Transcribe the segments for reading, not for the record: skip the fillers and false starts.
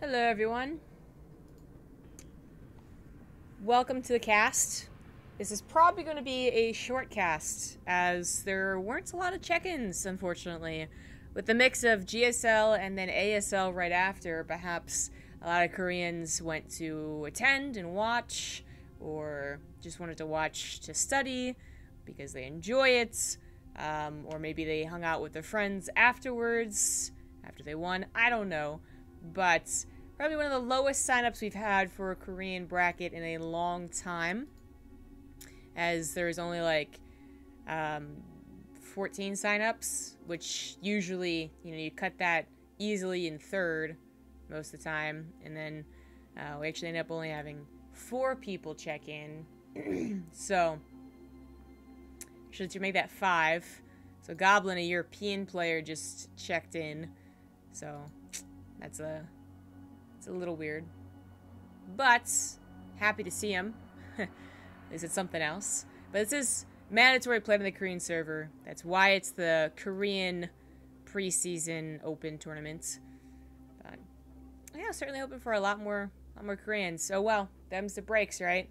Hello, everyone. Welcome to the cast. This is probably going to be a short cast, as there weren't a lot of check-ins, unfortunately. With the mix of GSL and then ASL right after, perhaps a lot of Koreans went to attend and watch, or just wanted to watch to study because they enjoy it, or maybe they hung out with their friends afterwards, after they won. I don't know. But probably one of the lowest signups we've had for a Korean bracket in a long time, as there's only like 14 signups, which usually, you cut that easily in third most of the time, and then we actually end up only having 4 people check in. So should make that 5. So Goblin, a European player, just checked in, so it's a little weird, but happy to see him. Is it something else? But this is mandatory play on the Korean server. That's why it's the Korean preseason open tournament. But yeah, certainly hoping for a lot more Koreans. Oh well, them's the breaks, right?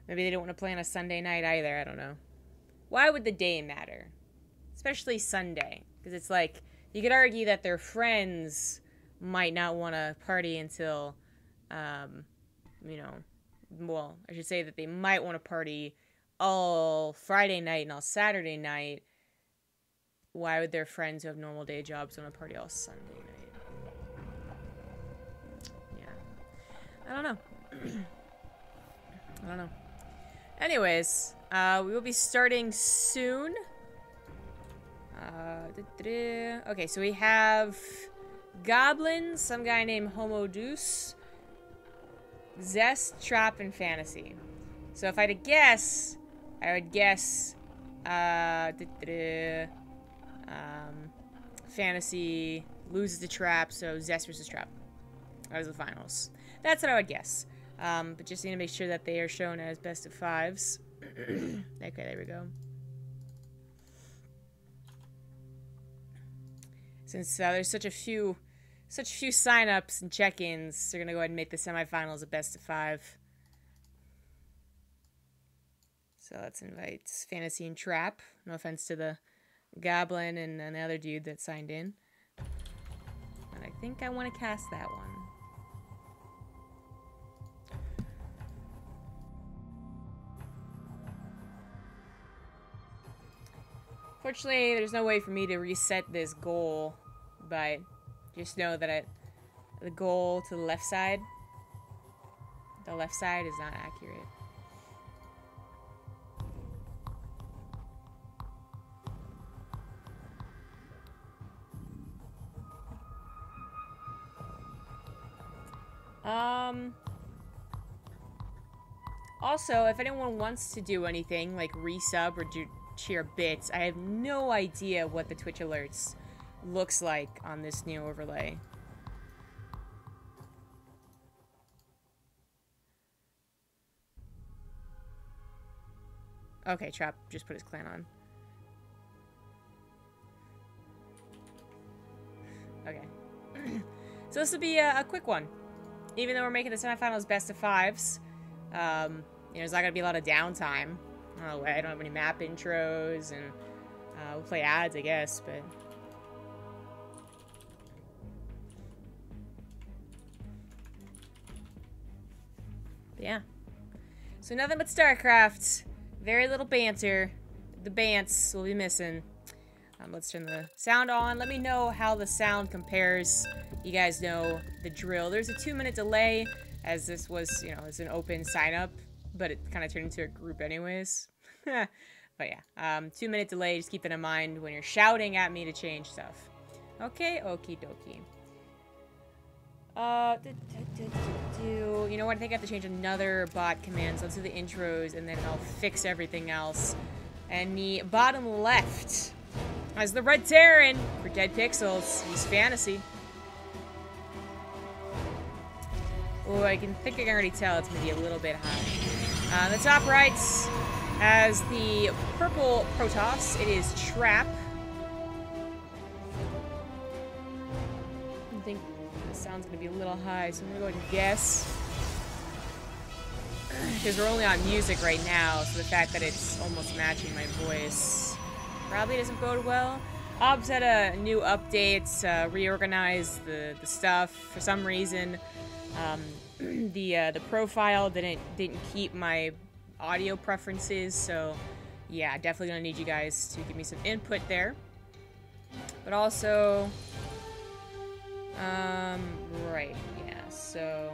Maybe they don't want to play on a Sunday night either. I don't know. Why would the day matter? Especially Sunday, because it's like you could argue that their friends might not want to party until, well, I should say that they might want to party all Friday night and all Saturday night. Why would their friends who have normal day jobs want to party all Sunday night? Yeah. I don't know. I don't know. Anyways, we will be starting soon. Okay, so we have Goblin, some guy named Homo Deuce, Zest, Trap, and Fantasy. So if I had to guess, I would guess Fantasy loses the Trap, so Zest versus Trap. That was the finals. That's what I would guess. But just need to make sure that they are shown as best of 5s. Okay, there we go. Since there's such few signups and check-ins, they're gonna go ahead and make the semifinals a best of 5. So let's invite Fantasy and Trap. No offense to the Goblin and the other dude that signed in. And I think I want to cast that one. Fortunately, there's no way for me to reset this goal, but just know that the goal to the left side is not accurate. Also, if anyone wants to do anything, like resub or do cheer bits, I have no idea what the Twitch alerts looks like on this new overlay. Okay, Trap just put his clan on. Okay. So this will be a quick one. Even though we're making the semifinals best of 5s, there's not going to be a lot of downtime. I don't have any map intros, and we'll play ads, I guess, but yeah. So nothing but StarCraft. Very little banter. The bants will be missing. Let's turn the sound on. Let me know how the sound compares. You guys know the drill. There's a 2-minute delay, as this was, it's an open sign-up, but it kind of turned into a group anyways. But yeah, 2-minute delay. Just keep it in mind when you're shouting at me to change stuff. Okay, okie dokie. You know what? I think I have to change another bot command. So let's do the intros, and then I'll fix everything else. And the bottom left as the Red Terran for Dead Pixels. He's Fantasy. Oh, I can already tell it's maybe a little bit high. The top right, as the purple Protoss, it is Trap. I think sound's gonna be a little high, so I'm gonna go ahead and guess. Because we're only on music right now, so the fact that it's almost matching my voice probably doesn't bode well. Ob's had a new update, reorganized the stuff. For some reason, the profile didn't keep my audio preferences, so yeah, definitely gonna need you guys to give me some input there. But also, right, yeah, so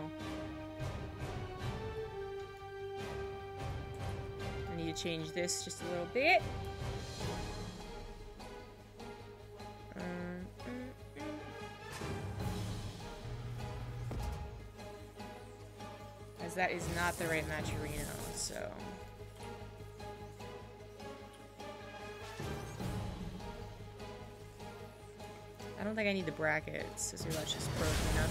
I need to change this just a little bit. As that is not the right Maturino, so. I don't think I need the brackets, so let's just broken enough.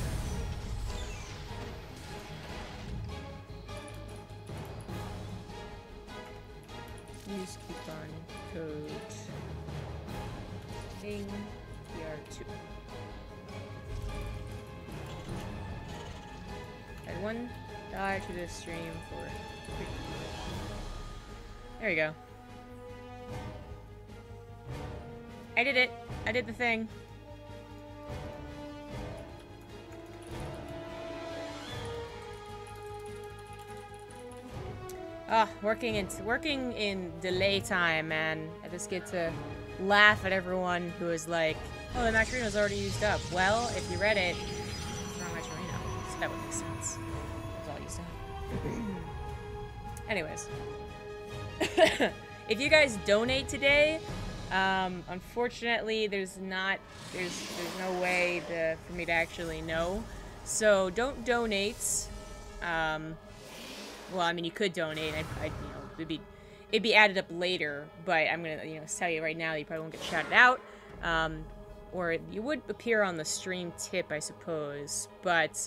Use coupon code Ting PR2. Add $1 to this stream for quick. There you go. I did it. I did the thing. Ah, working in delay time, man. I just get to laugh at everyone who is like, oh, the Maturino's already used up. Well, if you read it, it's wrong Maturino. So that would make sense. It's all used up. Anyways. If you guys donate today, unfortunately, there's no way for me to actually know. So don't donate. Well, I mean, you could donate. It'd be added up later. But I'm gonna, tell you right now that you probably won't get shouted out. Or you would appear on the stream tip, I suppose. But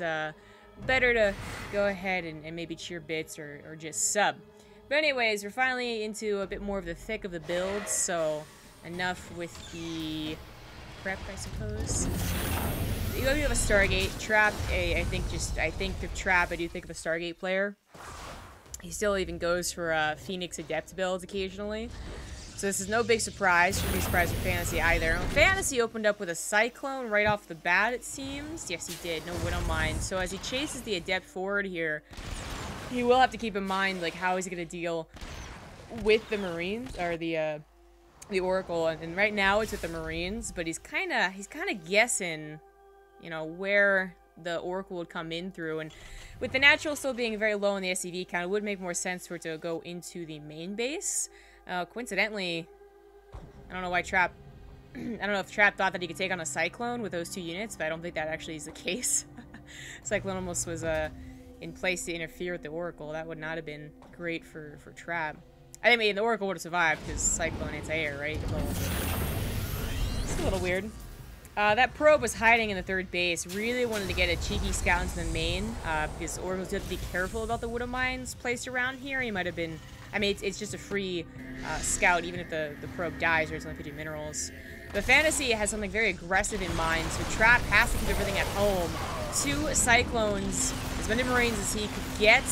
better to go ahead and maybe cheer bits or just sub. But anyways, we're finally into a bit more of the thick of the build. So enough with the prep, I suppose. You have a Stargate. Trap, I think of Trap, I do think of a Stargate player. He still even goes for Phoenix Adept builds occasionally. So this is no big surprise. Shouldn't be surprised with Fantasy either. Fantasy opened up with a Cyclone right off the bat, it seems. Yes, he did. No Widowmine. So as he chases the Adept forward here, he will have to keep in mind, like, how is he going to deal with the Marines, or the Oracle. And right now it's with the Marines, but he's kind of guessing, where the Oracle would come in through. And with the natural still being very low in the SCV count, it would make more sense for it to go into the main base. Coincidentally, I don't know why Trap... I don't know if Trap thought that he could take on a Cyclone with those two units, but I don't think that actually is the case. Cyclone almost was in place to interfere with the Oracle. That would not have been great for Trap. I mean, the Oracle would have survived because Cyclone anti-air, right? It's a little weird. That probe was hiding in the third base. Really wanted to get a cheeky scout into the main, because Oracles do have to be careful about the Widow Mines placed around here. He might have been... I mean, it's just a free scout, even if the probe dies or it's only 50 minerals. But Fantasy has something very aggressive in mind, so Trap has to keep everything at home. 2 Cyclones, as many Marines as he could get.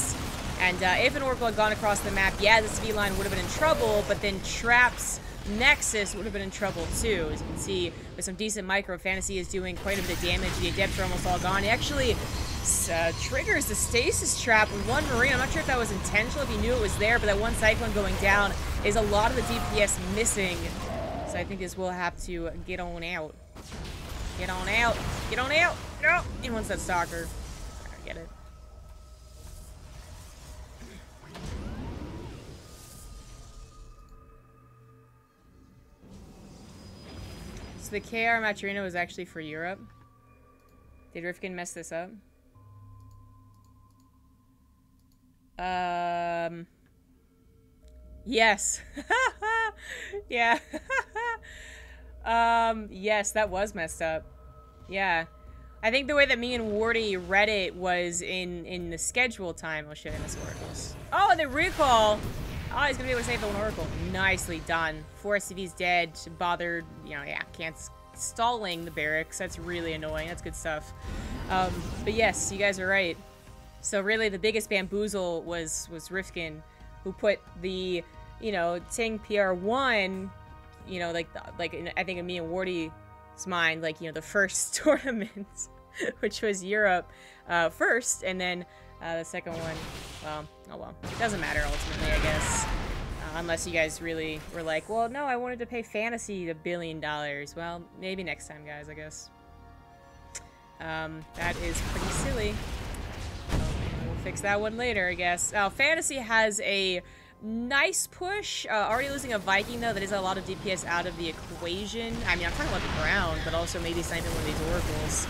And if an Oracle had gone across the map, yeah, the CV line would have been in trouble, but then Trap's Nexus would have been in trouble too. As you can see, with some decent micro, Fantasy is doing quite a bit of damage. The Adepts are almost all gone. He actually triggers the Stasis Trap with 1 Marine. I'm not sure if that was intentional, if he knew it was there, but that 1 Cyclone going down is a lot of the DPS missing. So I think this will have to get on out. Get on out. Get on out. No! He wants that Stalker. I get it. So the KR Maturino was actually for Europe. Did Rifkin mess this up? Yes. Yeah. Yes, that was messed up. Yeah. I think the way that me and Wardy read it was in the schedule time. Oh shit, I missed Oracles. Oh, and the recall! Oh, he's gonna be able to save the one Oracle. Nicely done. 4 SCV's dead. Bothered, yeah, can't stalling the barracks. That's really annoying. That's good stuff. But yes, you guys are right. So really, the biggest bamboozle was Rifkin, who put the, you know, Ting PR1, you know, like I think in me and Wardy's mind, like, you know, the first tournament, which was Europe first, and then the second one, well, oh well, it doesn't matter ultimately, I guess. Unless you guys really were like, well, no, I wanted to pay Fantasy $1 billion. Well, maybe next time, guys, I guess. That is pretty silly. We'll fix that one later, I guess. Fantasy has a nice push. Already losing a Viking, though. That is a lot of DPS out of the equation. I mean, I'm talking about the ground, but also maybe sniping one of these oracles.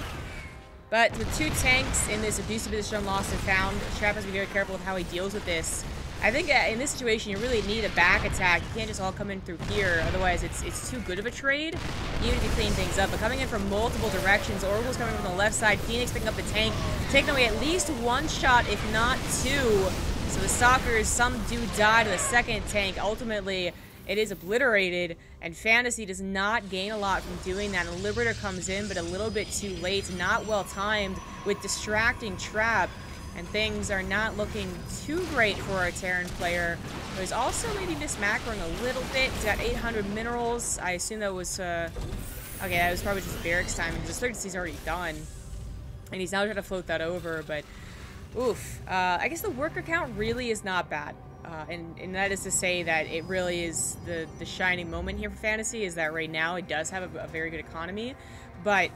But with 2 tanks in this abusive position, lost and found, Trap has to be very careful with how he deals with this. I think in this situation, you really need a back attack. You can't just all come in through here. Otherwise, it's too good of a trade, even if you clean things up. But coming in from multiple directions, Oracle's coming from the left side, Phoenix picking up the tank, taking away at least 1 shot, if not 2. So the Stalkers, some do die to the second tank. Ultimately, it is obliterated, and Fantasy does not gain a lot from doing that. And Liberator comes in, but a little bit too late, not well timed, with distracting Trap. And things are not looking too great for our Terran player. There's also maybe missed macroing a little bit. He's got 800 minerals. I assume that was, okay, that was probably just barracks time. And his third C's already done. And he's now trying to float that over, but oof. I guess the worker count really is not bad. And that is to say that it really is the shining moment here for Fantasy, is that right now it does have a very good economy. But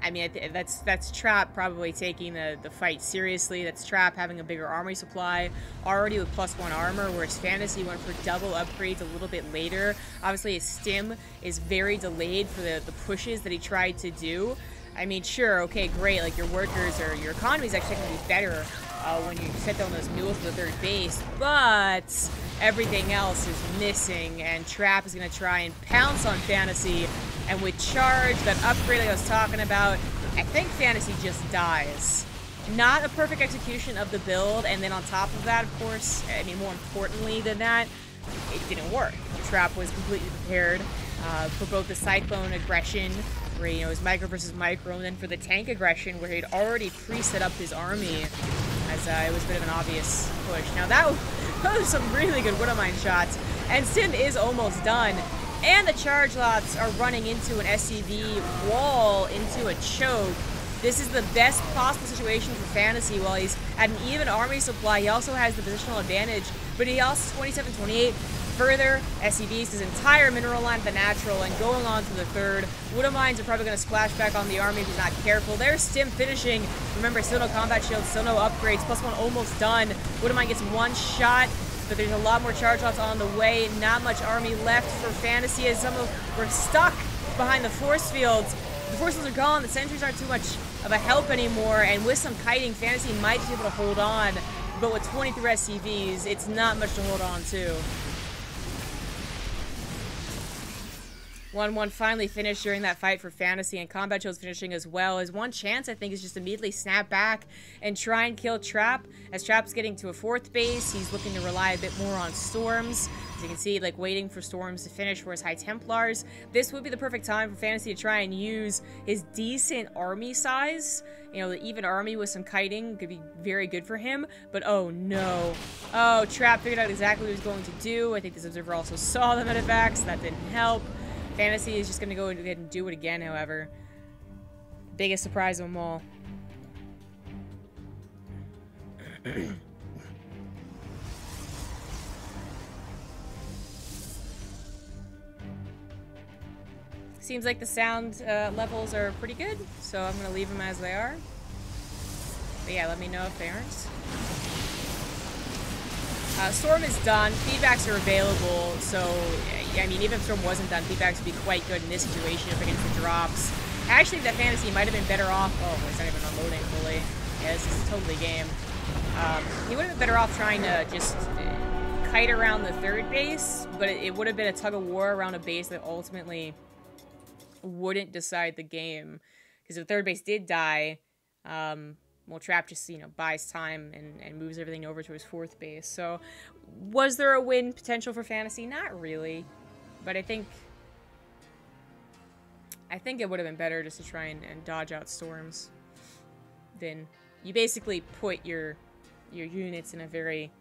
I mean, that's Trap probably taking the fight seriously. That's Trap having a bigger armory supply, already with +1 armor, whereas Fantasy went for double upgrades a little bit later. Obviously, his stim is very delayed for the pushes that he tried to do. I mean, sure, okay, great, like your workers or your economy is actually going to be better when you set down those mules for the third base, but everything else is missing, and Trap is going to try and pounce on Fantasy. And with Charge, that upgrade like I was talking about, I think Fantasy just dies. Not a perfect execution of the build, and then on top of that, of course, I mean, more importantly than that, it didn't work. Trap was completely prepared for both the Cyclone aggression, where, you know, it was micro versus micro, and then for the tank aggression, where he'd already pre-set up his army, as it was a bit of an obvious push. Now, those are some really good Widowmine shots, and Sim is almost done. And the charge lots are running into an SCV wall, into a choke. This is the best possible situation for Fantasy. While he's at an even army supply, he also has the positional advantage, but he also 27-28. Further, SCVs his entire mineral line at the natural, and going on to the third. Widowmines are probably going to splash back on the army if he's not careful. There's Stim finishing. Remember, still no combat shields, still no upgrades. +1 almost done. Widowmine gets 1 shot. But there's a lot more charge lots on the way. Not much army left for Fantasy, as some of we're stuck behind the force fields. The force fields are gone. The sentries aren't too much of a help anymore. And with some kiting, Fantasy might be able to hold on. But with 23 SCVs, it's not much to hold on to. 1-1 finally finished during that fight for Fantasy, and Combat Shield's finishing as well. His one chance, I think, is just immediately snap back and try and kill Trap. As Trap's getting to a 4th base, he's looking to rely a bit more on Storms. As you can see, like, waiting for Storms to finish for his High Templars. This would be the perfect time for Fantasy to try and use his decent army size. You know, the even army with some kiting could be very good for him. But, oh, no. Oh, Trap figured out exactly what he was going to do. I think this Observer also saw the medevacs. That didn't help. Fantasy is just going to go ahead and do it again, however. Biggest surprise of them all. Seems like the sound levels are pretty good, so I'm going to leave them as they are. But yeah, let me know if they aren't. Storm is done. Feedbacks are available, so I mean, even if Storm wasn't done, feedbacks would be quite good in this situation up against the drops. I actually think that Fantasy might have been better off. Oh, it's not even unloading fully. Yeah, this is totally game. He would have been better off trying to just kite around the 3rd base, but it would have been a tug of war around a base that ultimately wouldn't decide the game. Because if the 3rd base did die, well, Trap just, you know, buys time and moves everything over to his 4th base. So, was there a win potential for Fantasy? Not really. But I think I think it would have been better just to try and dodge out storms. Then you basically put your units in a very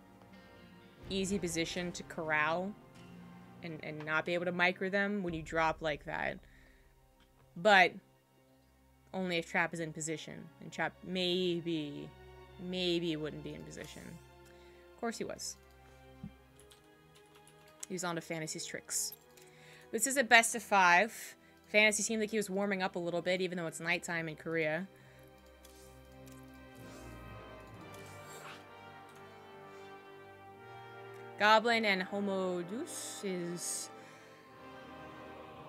easy position to corral and not be able to micro them when you drop like that. But only if Trap is in position. And Trap maybe wouldn't be in position. Of course he was. He was on to Fantasy's tricks. This is a best of 5. Fantasy seemed like he was warming up a little bit, even though it's nighttime in Korea. Goblin and Homodus is...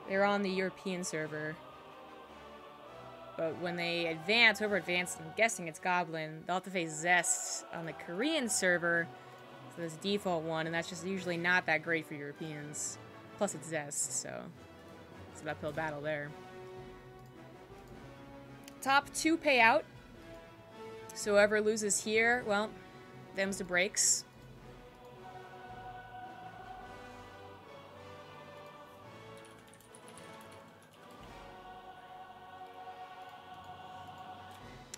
They're on the European server. But when they advance, whoever advanced, I'm guessing it's Goblin, they'll have to face Zest on the Korean server. So this default one, and that's just usually not that great for Europeans. Plus it's Zest, so it's an uphill battle there. Top 2 payout. So whoever loses here, well, them's the breaks.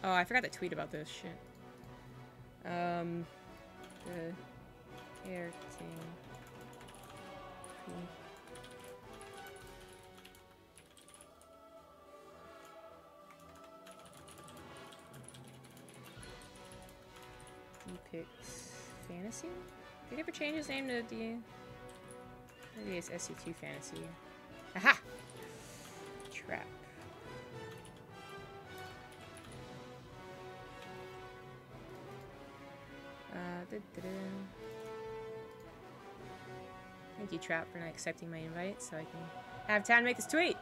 Oh, I forgot to tweet about this shit. The air Ting. He picked Fantasy? Did he ever change his name to D? Maybe it's SC2 Fantasy. Aha! Trap. Thank you, Trap, for not accepting my invite so I can have time to make this tweet.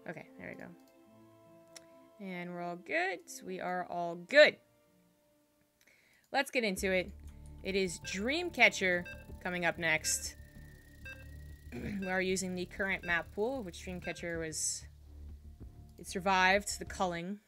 Okay, there we go. And we're all good. We are all good. Let's get into it. It is Dreamcatcher coming up next. We are using the current map pool, which Dreamcatcher was... It survived the culling.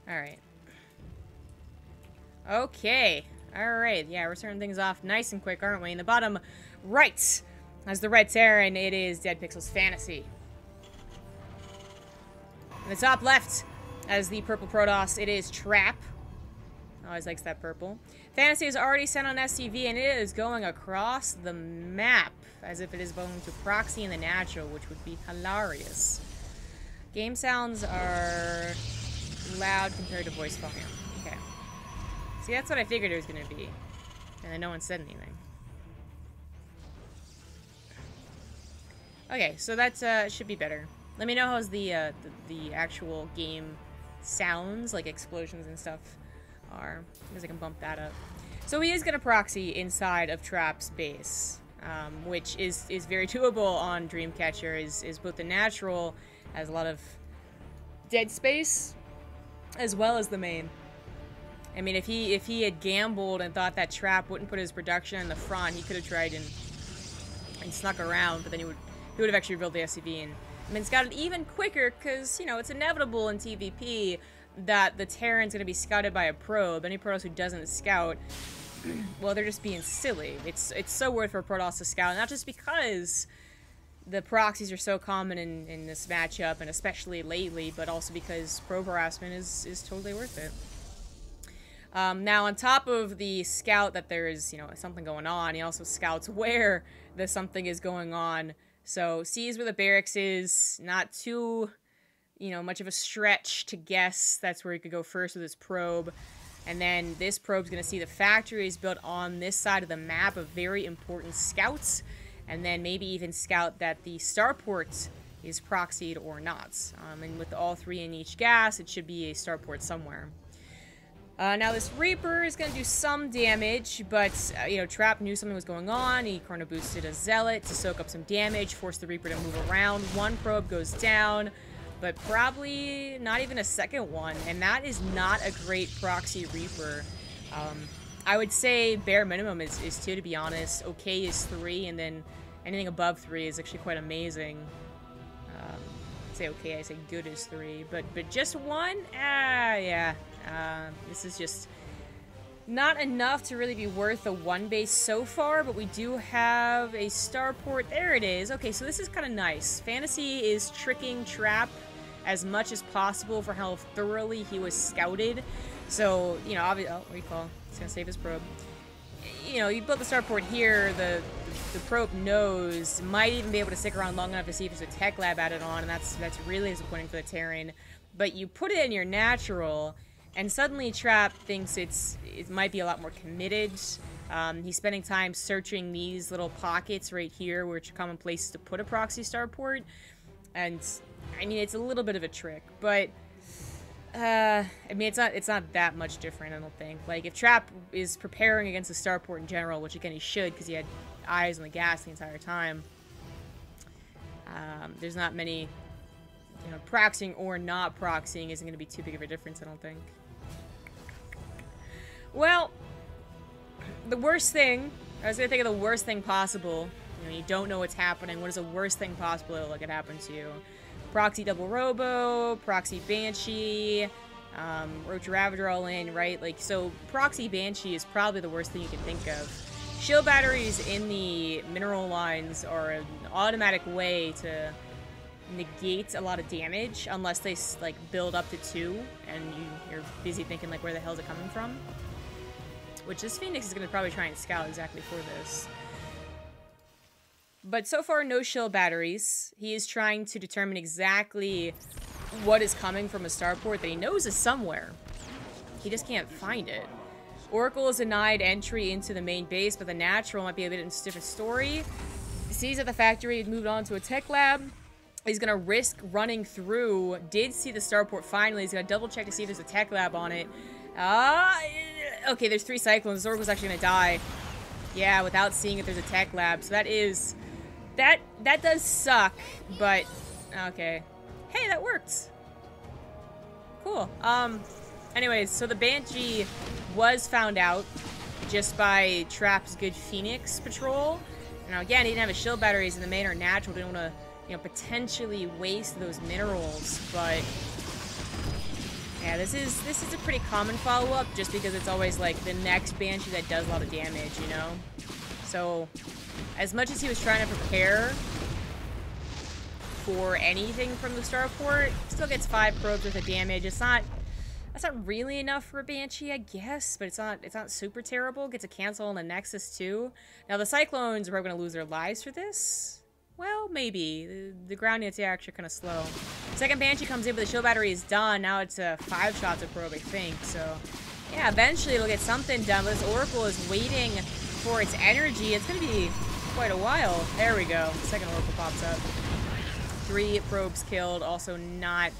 Alright. Okay. Alright. Yeah, we're starting things off nice and quick, aren't we? In the bottom right has the red Terran. It is Dead Pixel's Fantasy. In the top left has the purple Protoss. It is Trap. Always likes that purple. Fantasy is already sent on SCV, and it is going across the map as if it is going to proxy in the natural, which would be hilarious. Game sounds are loud compared to voice volume. Okay. See, that's what I figured it was going to be. And then no one said anything. Okay, so that should be better. Let me know how's the actual game sounds, like explosions and stuff, are, because I can bump that up. So he is going to proxy inside of Trap's base, which is very doable on Dreamcatcher. Is both the natural, has a lot of dead space, as well as the main. I mean, if he had gambled and thought that Trap wouldn't put his production in the front, he could have tried and snuck around, but then he would have actually revealed the SCV. And I mean, it's got it even quicker because, you know, it's inevitable in TVP that the Terran's going to be scouted by a probe. Any Protoss who doesn't scout, well, they're just being silly. It's so worth for a Protoss to scout, not just because the proxies are so common in this matchup, and especially lately, but also because probe harassment is totally worth it. Now, on top of the scout that there is, you know, something going on, he also scouts where the something is going on. So, sees where the barracks is, not too, you know, much of a stretch to guess that's where he could go first with his probe. And then this probe's going to see the factories built on this side of the map of very important scouts. And then maybe even scout that the starport is proxied or not. And with all three in each gas, it should be a starport somewhere. Now this Reaper is going to do some damage, but, you know, Trap knew something was going on. He chrono boosted a Zealot to soak up some damage, force the Reaper to move around. One probe goes down, but probably not even a second one, and that is not a great proxy Reaper. I would say bare minimum is 2, to be honest. Okay is 3, and then anything above 3 is actually quite amazing. I say okay, I say good is 3, but just 1? Yeah. This is just not enough to really be worth a 1 base so far, but we do have a starport. There it is. Okay, so this is kind of nice. Fantasy is tricking Trap as much as possible for how thoroughly he was scouted. So, you know, obviously, oh, recall. He's gonna save his probe. You know, you built the starport here, the probe knows, might even be able to stick around long enough to see if there's a tech lab added on, and that's really disappointing for the Terran. But you put it in your natural, and suddenly Trap thinks it might be a lot more committed. He's spending time searching these little pockets right here, which are common places to put a proxy starport. And I mean, it's a little bit of a trick, but I mean, it's not that much different, I don't think. Like, if Trap is preparing against the starport in general, which again he should, because he had eyes on the gas the entire time, there's not many, you know, proxying or not proxying isn't going to be too big of a difference, I don't think. Well, the worst thing, I was going to think of the worst thing possible. You know, you don't know what's happening. What is the worst thing possible that could happen to you? Proxy double Robo, Proxy Banshee, Roach Ravager all in, right? Like, so Proxy Banshee is probably the worst thing you can think of. Shield batteries in the mineral lines are an automatic way to negate a lot of damage, unless they, like, build up to 2, and you're busy thinking, like, where the hell is it coming from? Which this Phoenix is going to probably try and scout exactly for this. But so far, no shield batteries. He is trying to determine exactly what is coming from a starport that he knows is somewhere. He just can't find it. Oracle is denied entry into the main base, but the natural might be a bit of a different story. He sees that the factory had moved on to a tech lab. He's going to risk running through. Did see the starport finally. He's going to double check to see if there's a tech lab on it. Okay, there's 3 cyclones. The Oracle's actually going to die. Yeah, without seeing if there's a tech lab. So that is... That does suck, but... Okay. Hey, that worked! Cool. Anyways, so the Banshee was found out just by Trap's good Phoenix patrol. Now, again, he didn't have his shield batteries in the main or natural. Didn't want to, you know, potentially waste those minerals, but... Yeah, this is a pretty common follow-up, just because it's always, like, the next Banshee that does a lot of damage, you know? So... As much as he was trying to prepare for anything from the starport, still gets 5 probes worth of damage. That's not really enough for a Banshee, I guess, but it's not super terrible. Gets a cancel on the Nexus too. Now the Cyclones are probably going to lose their lives for this. Well, maybe. The ground units are actually kind of slow. Second Banshee comes in, but the shield battery is done. Now it's 5 shots of probe, I think. So yeah, eventually it'll get something done. But this Oracle is waiting for its energy. It's going to be quite a while. There we go. Second Oracle pops up. 3 probes killed. Also not...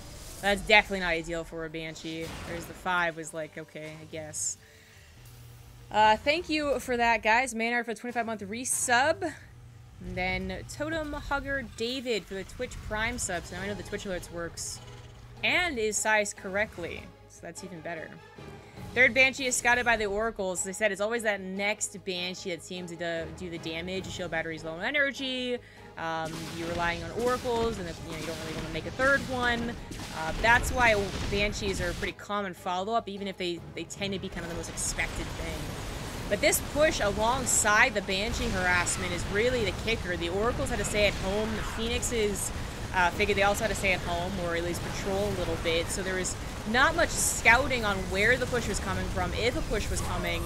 That's definitely not ideal for a Banshee. There's the 5 was like, okay, I guess. Thank you for that, guys. Maynard for the 25-month resub. And then Totem Hugger David for the Twitch Prime subs. Now I know the Twitch Alerts works and is sized correctly. So that's even better. Third Banshee is scouted by the Oracles. As I said, it's always that next Banshee that seems to do the damage. The shield battery's low on energy. You're relying on Oracles, and if, you know, you don't really want to make a third one. That's why Banshees are a pretty common follow-up, even if they tend to be kind of the most expected thing. But this push alongside the Banshee harassment is really the kicker. The Oracles had to stay at home. The Phoenixes figured they also had to stay at home, or at least patrol a little bit. So there was not much scouting on where the push was coming from, if a push was coming.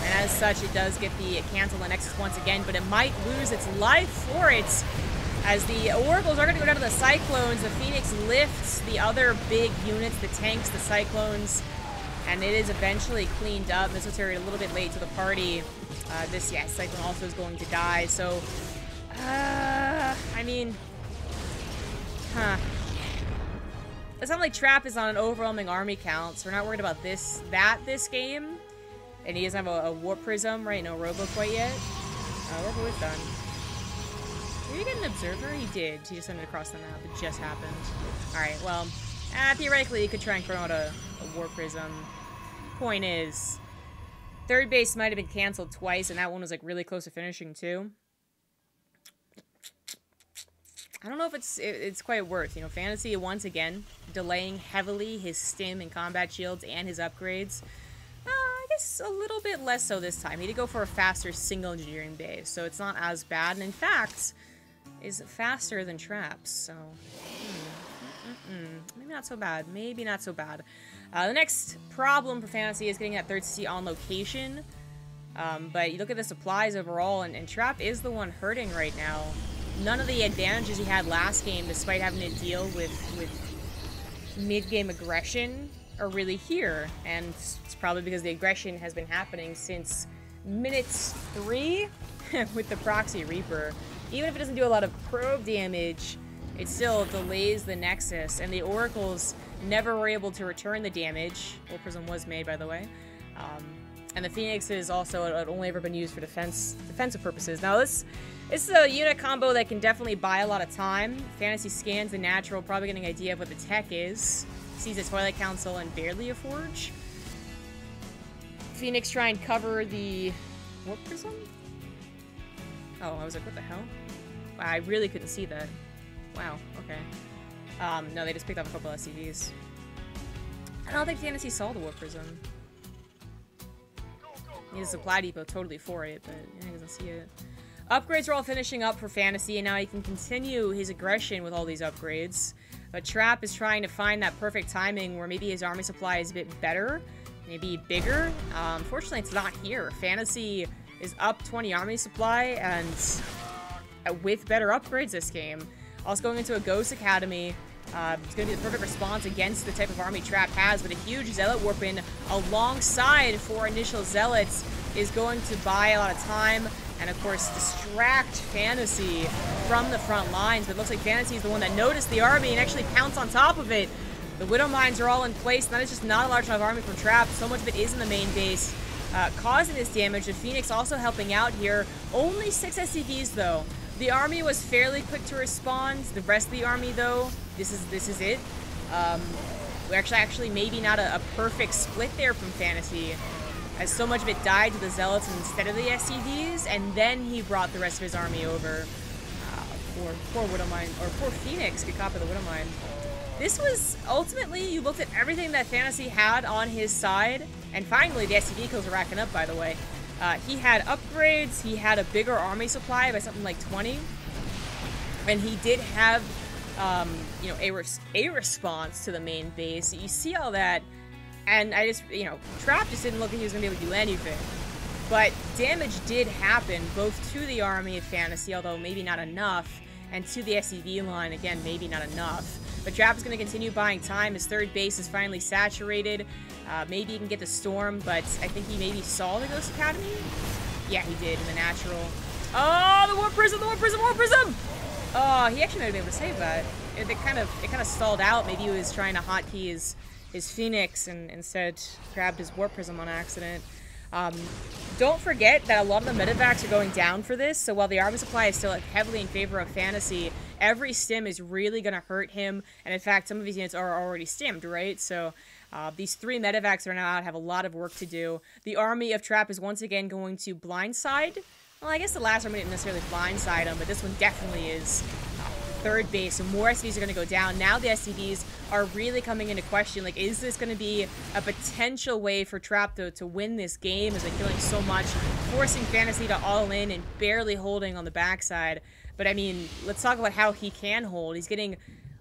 And as such, it does get the cancel on Nexus once again, but it might lose its life for it. As the Oracles are going to go down to the Cyclones, the Phoenix lifts the other big units, the tanks, the Cyclones, and it is eventually cleaned up. Military a little bit late to the party. Cyclone also is going to die, so... I mean... It's not like Trap is on an overwhelming army count, so we're not worried about this game. And he doesn't have a Warp Prism, right? No Robo quite yet. Robo is done. Did he get an Observer? He did. He just sent it across the map. It just happened. Alright, well, theoretically, he could try and throw out a Warp Prism. Point is, third base might have been canceled twice, and that one was, like, really close to finishing, too. I don't know if it's quite worth. You know, Fantasy, once again, delaying heavily his stim and combat shields and his upgrades. I guess a little bit less so this time. He did go for a faster single engineering base, so it's not as bad. And in fact, is faster than Traps, so maybe not so bad. Maybe not so bad. The next problem for Fantasy is getting that third CC on location. But you look at the supplies overall, and Trap is the one hurting right now. None of the advantages he had last game, despite having to deal with mid-game aggression, are really here. And it's probably because the aggression has been happening since minutes 3 with the Proxy Reaper. Even if it doesn't do a lot of probe damage, it still delays the Nexus, and the Oracles never were able to return the damage. Warp Prism was made, by the way. And the Phoenix is also only ever been used for defensive purposes. Now, this is a unit combo that can definitely buy a lot of time. Fantasy scans the natural, probably getting an idea of what the tech is. Sees a Twilight Council and barely a Forge. Phoenix try and cover the Warp Prism? Oh, I was like, what the hell? Wow, I really couldn't see that. Wow, okay. No, they just picked up a couple SCVs. I don't think Fantasy saw the Warp Prism. He has a supply depot totally for it, but yeah, he doesn't see it. Upgrades are all finishing up for Fantasy, and now he can continue his aggression with all these upgrades. But Trap is trying to find that perfect timing where maybe his army supply is a bit better, maybe bigger. Unfortunately, it's not here. Fantasy is up 20 army supply, and with better upgrades this game. Also going into a Ghost Academy. It's going to be the perfect response against the type of army Trap has, but a huge Zealot Warp in alongside 4 initial Zealots is going to buy a lot of time and, of course, distract Fantasy from the front lines. But it looks like Fantasy is the one that noticed the army and actually pounced on top of it. The Widow Mines are all in place, and that is just not a large enough army for Trap. So much of it is in the main base, causing this damage. The Phoenix also helping out here. Only 6 SCVs, though. The army was fairly quick to respond. The rest of the army, though, this is it. We're actually maybe not a perfect split there from Fantasy, as so much of it died to the Zealots instead of the SCVs, and then he brought the rest of his army over. Poor Widow Mine, or poor Phoenix, good cop of the Widow Mine. This was, ultimately, you looked at everything that Fantasy had on his side, and finally the SCV kills are racking up, by the way. He had upgrades, he had a bigger army supply by something like 20, and he did have, you know, a response to the main base. You see all that, and I just, you know, Trap just didn't look like he was going to be able to do anything. But damage did happen, both to the army of Fantasy, although maybe not enough, and to the SCV line, again, maybe not enough. But Trap is going to continue buying time. His third base is finally saturated. Maybe he can get the Storm, but I think he maybe saw the Ghost Academy? Yeah, he did, in the natural. Oh, the Warp Prism, the Warp Prism, Warp Prism! Oh, he actually might have been able to save that. It kind of stalled out. Maybe he was trying to hotkey his Phoenix and instead grabbed his Warp Prism on accident. Don't forget that a lot of the medevacs are going down for this, so while the army supply is still heavily in favor of Fantasy, every stim is really going to hurt him, and in fact, some of his units are already stimmed, right? So these 3 medevacs that are now out have a lot of work to do. The army of Trap is once again going to blindside. Well, I guess the last army didn't necessarily blindside him, but this one definitely is. Third base, so more SCVs are going to go down. Now the SCVs are really coming into question. Like, is this going to be a potential way for Trap to win this game? Is it killing so much, forcing Fantasy to all in and barely holding on the backside? But I mean, let's talk about how he can hold. He's getting,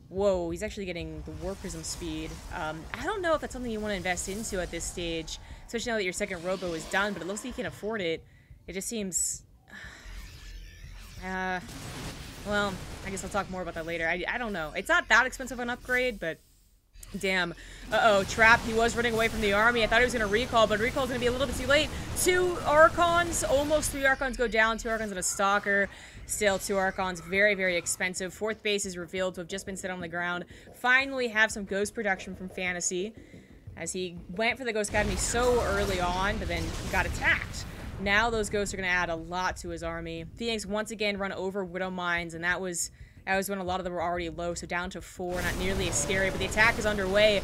whoa, he's actually getting the Warp Prism speed. I don't know if that's something you want to invest into at this stage, especially now that your second Robo is done, but it looks like he can afford it. It just seems, well, I guess I'll talk more about that later. I don't know. It's not that expensive an upgrade, but Damn. Uh-oh, Trap, he was running away from the army. I thought he was going to recall, but recall's going to be a little bit too late. 2 Archons, almost 3 Archons go down. 2 Archons and a Stalker. Still 2 Archons, very, very expensive. 4th base is revealed to have just been set on the ground. Finally have some Ghost production from Fantasy, as he went for the Ghost Academy so early on, but then he got attacked. Now those Ghosts are going to add a lot to his army. Phoenix once again run over Widow Mines, and that was when a lot of them were already low, so down to 4, not nearly as scary, but the attack is underway.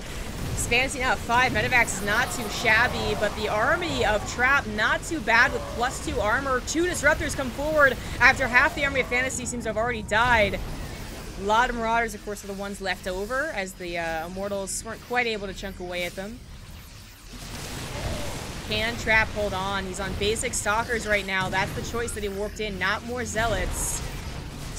Fantasy now at 5, Medivacs is not too shabby, but the army of Trap not too bad with +2 armor. 2 Disruptors come forward after half the army of Fantasy seems to have already died. A lot of Marauders, of course, are the ones left over, as the Immortals weren't quite able to chunk away at them. Can Trap hold on? He's on basic Stalkers right now. That's the choice that he warped in, not more Zealots.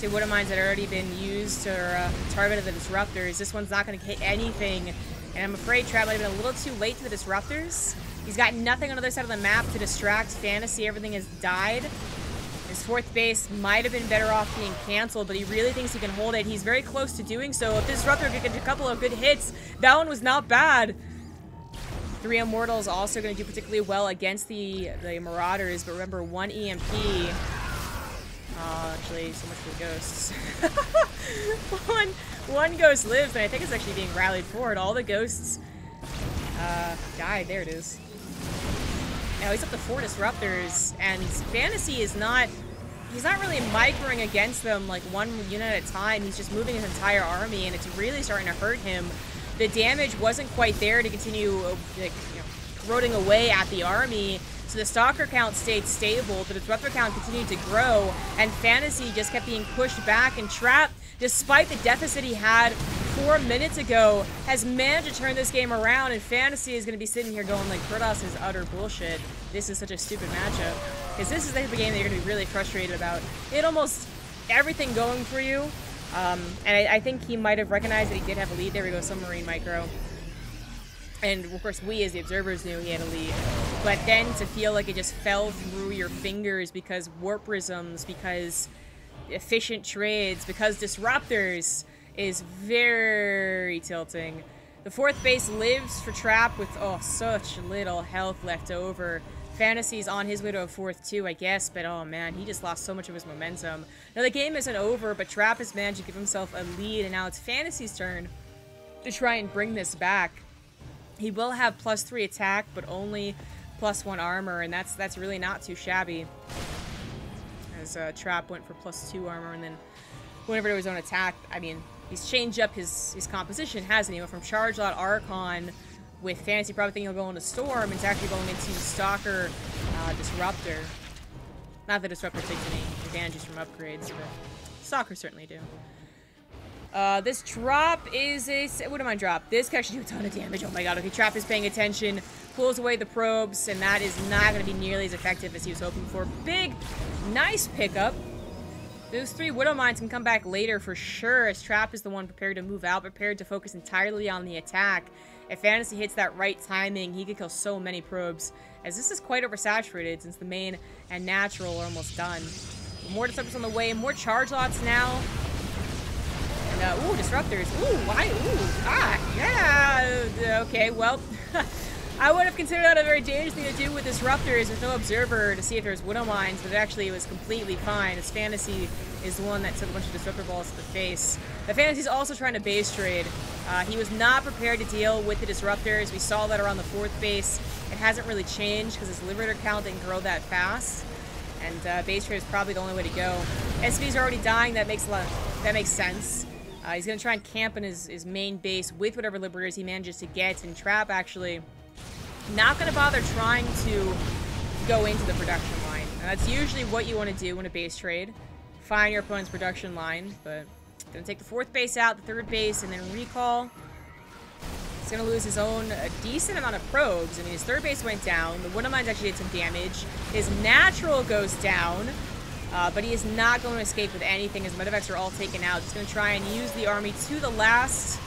2 Widow Mines that had already been used or targeted the Disruptors. This one's not going to hit anything, and I'm afraid Trap might have been a little too late to the Disruptors. He's got nothing on the other side of the map to distract Fantasy. Everything has died. His 4th base might have been better off being canceled, but he really thinks he can hold it. He's very close to doing so. If the Disruptor could get a couple of good hits, that one was not bad. 3 Immortals also going to do particularly well against the Marauders, but remember, 1 EMP. Actually, so much for the Ghosts. one Ghost lives, and I think it's actually being rallied forward. All the Ghosts died. There it is. Now he's up to 4 Disruptors, and Fantasy is not... He's not really microing against them like 1 unit at a time. He's just moving his entire army, and it's really starting to hurt him. The damage wasn't quite there to continue like, corroding away at the army. So the Stalker count stayed stable, the Disruptor count continued to grow, and Fantasy just kept being pushed back, and Trap, despite the deficit he had 4 minutes ago, has managed to turn this game around, and Fantasy is going to be sitting here going like, Kratos is utter bullshit. This is such a stupid matchup. Because this is the type of game that you're going to be really frustrated about. It almost everything going for you, and I think he might have recognized that he did have a lead. There we go, Submarine Micro. And, of course, we, as the observers, knew he had a lead. But then to feel like it just fell through your fingers because Warp Prisms, because efficient trades, because Disruptors is very tilting. The 4th base lives for Trap with, oh, such little health left over. Fantasy's on his way to a 4th too, I guess, but oh man, he just lost so much of his momentum. Now the game isn't over, but Trap has managed to give himself a lead, and now it's Fantasy's turn to try and bring this back. He will have +3 attack, but only +1 armor, and that's really not too shabby. As Trap went for +2 armor, and then went over to his own attack. I mean, he's changed up his composition, hasn't he? Went from Charge Lot Archon with Fantasy probably thinking he'll go into Storm, it's actually going into Stalker Disruptor. Not that Disruptor takes any advantages from upgrades, but Stalker certainly do. This drop is a... What am I drop? This can actually do a ton of damage. Oh my god, okay, Trap is paying attention. Pulls away the probes, and that is not going to be nearly as effective as he was hoping for. Big, nice pickup. Those 3 Widow Mines can come back later for sure, as Trap is the one prepared to move out, prepared to focus entirely on the attack. If Fantasy hits that right timing, he could kill so many probes, as this is quite oversaturated since the main and natural are almost done. More Disruptors on the way, more Charge Lots now. And, ooh, Disruptors. Ooh, why? Ooh, yeah. Okay, well, I would have considered that a very dangerous thing to do with Disruptors with no Observer to see if there's Widow Mines, but actually it was completely fine, as Fantasy is the one that took a bunch of Disruptor balls to the face. The Fantasy's also trying to base trade. He was not prepared to deal with the Disruptors. We saw that around the 4th base. It hasn't really changed because his Liberator count didn't grow that fast. And base trade is probably the only way to go. SV's already dying. That makes sense. He's going to try and camp in his main base with whatever Liberators he manages to get. And Trap actually not going to bother trying to go into the production line. And that's usually what you want to do in a base trade. Find your opponent's production line, but going to take the 4th base out, the 3rd base, and then recall. He's going to lose his own decent amount of probes. I mean, his 3rd base went down. The Widow Mines actually did some damage. His natural goes down, but he is not going to escape with anything. His Medivacs are all taken out. He's going to try and use the army to the last.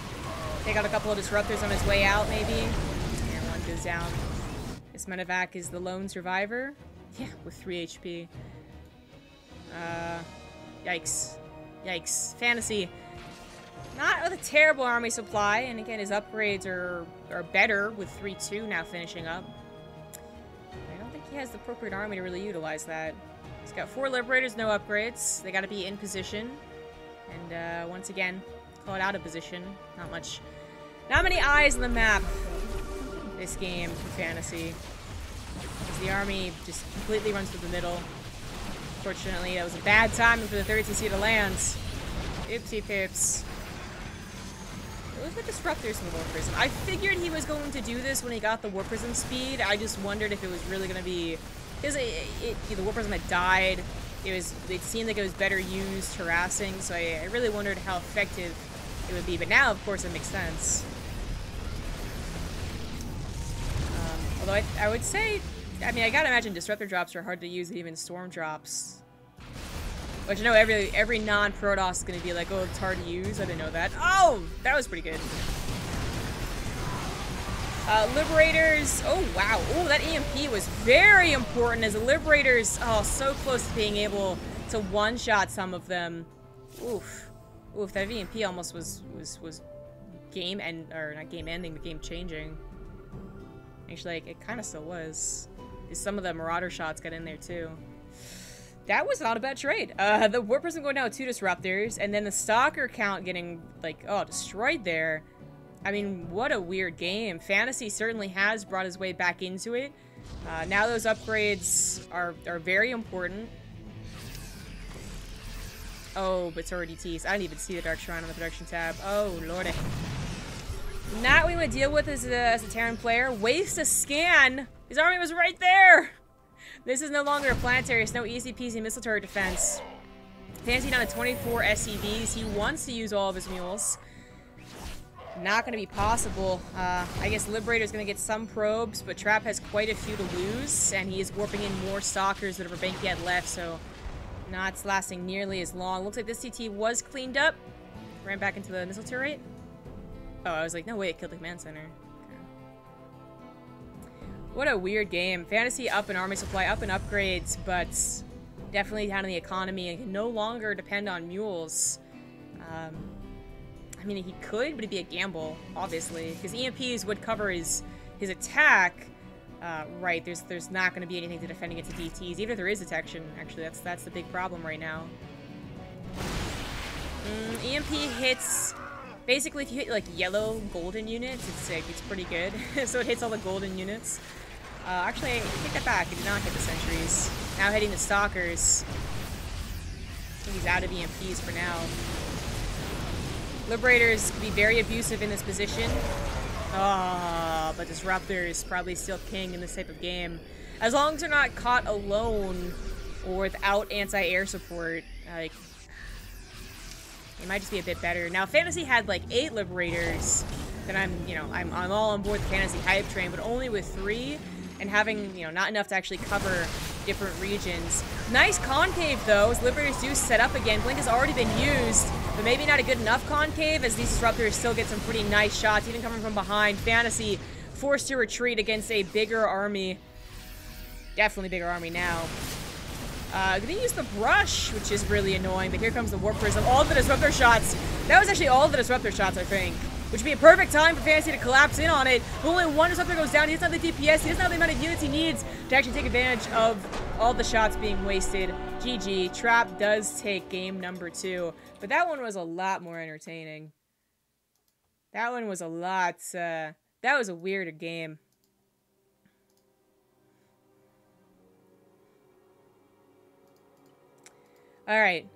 Take out a couple of Disruptors on his way out, maybe. And 1 goes down. This Medivac is the lone survivor. Yeah, with 3 HP. Yikes. Yikes. Fantasy. Not with a terrible army supply, and again, his upgrades are better with 3-2 now finishing up. I don't think he has the appropriate army to really utilize that. He's got 4 Liberators, no upgrades. They gotta be in position. And once again, call it out of position. Not many eyes on the map this game for Fantasy. Because the army just completely runs through the middle. Fortunately, that was a bad timing for the 32C to land. Oopsie pips. It was the Disruptors from the Warp Prism. I figured he was going to do this when he got the Warp Prism speed. I just wondered if it was really going to be... Because the Warp Prism had died. It seemed like it was better used harassing, so I really wondered how effective it would be. But now, of course, it makes sense. Although I would say... I mean, I gotta imagine Disruptor drops are hard to use, even Storm drops. Which I know every non-Protoss is gonna be like, oh, it's hard to use. I didn't know that. Oh, that was pretty good. Liberators. Oh, wow. Oh, that EMP was very important as the Liberators, oh, so close to being able to one-shot some of them. Oof. Oof, that EMP almost was not game-ending, but game-changing. Actually, like, it kind of still was. Some of the Marauder shots got in there, too. That was not a bad trade. The Warp Prism going down with 2 Disruptors, and then the Stalker count getting, like, oh, destroyed there. I mean, what a weird game. Fantasy certainly has brought his way back into it. Now those upgrades are very important. Oh, but it's already teased. I didn't even see the Dark Shrine on the production tab. Oh, lordy. Not what we want to deal with as a Terran player. Waste a scan. His army was right there. This is no longer a planetary. It's no easy peasy missile turret defense. Fantasy down to 24 SCVs. He wants to use all of his mules. Not going to be possible. I guess Liberator's going to get some probes, but Trap has quite a few to lose, and he is warping in more Stalkers that Verbank yet left, so not lasting nearly as long. Looks like this CT was cleaned up. Ran back into the missile turret. Oh, I was like, no way, it killed the command center. Okay. What a weird game. Fantasy up in army supply, up in upgrades, but definitely down in the economy and can no longer depend on mules. I mean, he could, but it'd be a gamble, obviously, because EMPs would cover his attack. Right, there's not going to be anything to defend against the DTs, even if there is detection. Actually, that's the big problem right now. EMP hits. Basically, if you hit like yellow golden units, it's pretty good. So it hits all the golden units. Actually, I take that back. It did not hit the sentries. Now hitting the Stalkers. I think he's out of EMPs for now. Liberators can be very abusive in this position. Ah, but Disruptors probably still king in this type of game. As long as they're not caught alone or without anti-air support, like, it might just be a bit better. Now, Fantasy had like 8 Liberators, then I'm all on board the Fantasy hype train, but only with 3, and having, not enough to actually cover different regions. Nice concave, though, as Liberators do set up again. Blink has already been used, but maybe not a good enough concave, as these Disruptors still get some pretty nice shots, even coming from behind. Fantasy forced to retreat against a bigger army. Definitely bigger army now. Gonna use the brush, which is really annoying, but here comes the Warp Prism. All the Disruptor shots. That was actually all the Disruptor shots, I think. Which would be a perfect time for Fantasy to collapse in on it. But only 1 Disruptor goes down. He doesn't have the DPS. He doesn't have the amount of units he needs to actually take advantage of all the shots being wasted. GG. Trap does take game number 2. But that one was a lot more entertaining. That one was a lot, that was a weirder game. Alright.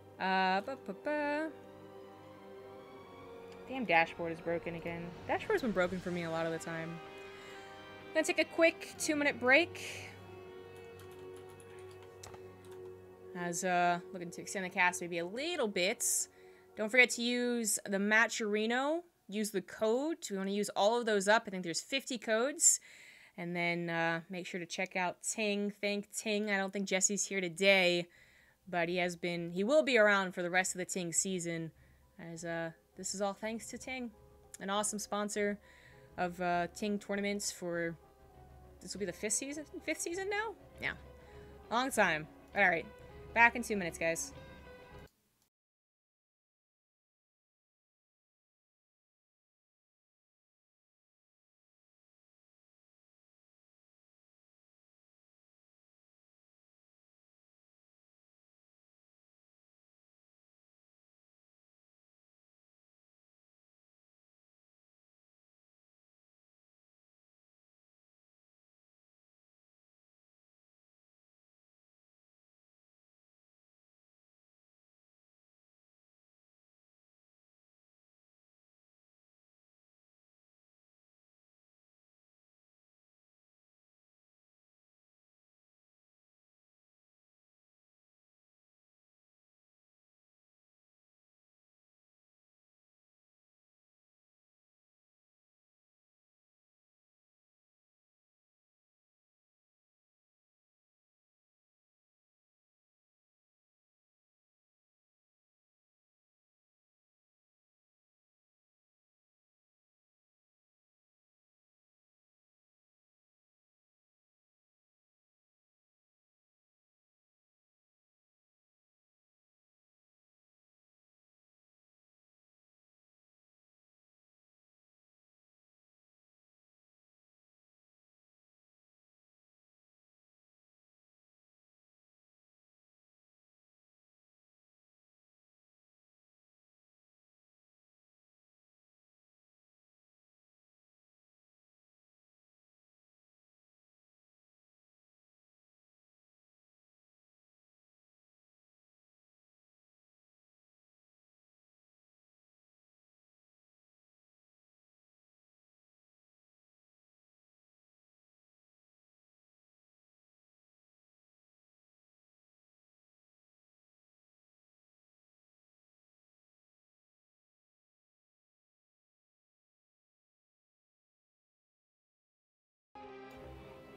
Damn dashboard is broken again. Dashboard's been broken for me a lot of the time. Gonna take a quick 2-minute break. As, looking to extend the cast maybe a little bit. Don't forget to use the Matcherino. Use the code. We want to use all of those up. I think there's 50 codes. And then, make sure to check out Ting. Thank Ting. I don't think Jesse's here today. But he will be around for the rest of the Ting season. As, this is all thanks to Ting. An awesome sponsor of, Ting tournaments for, this will be the 5th season? 5th season now? Yeah. Long time. Alright. Back in 2 minutes, guys.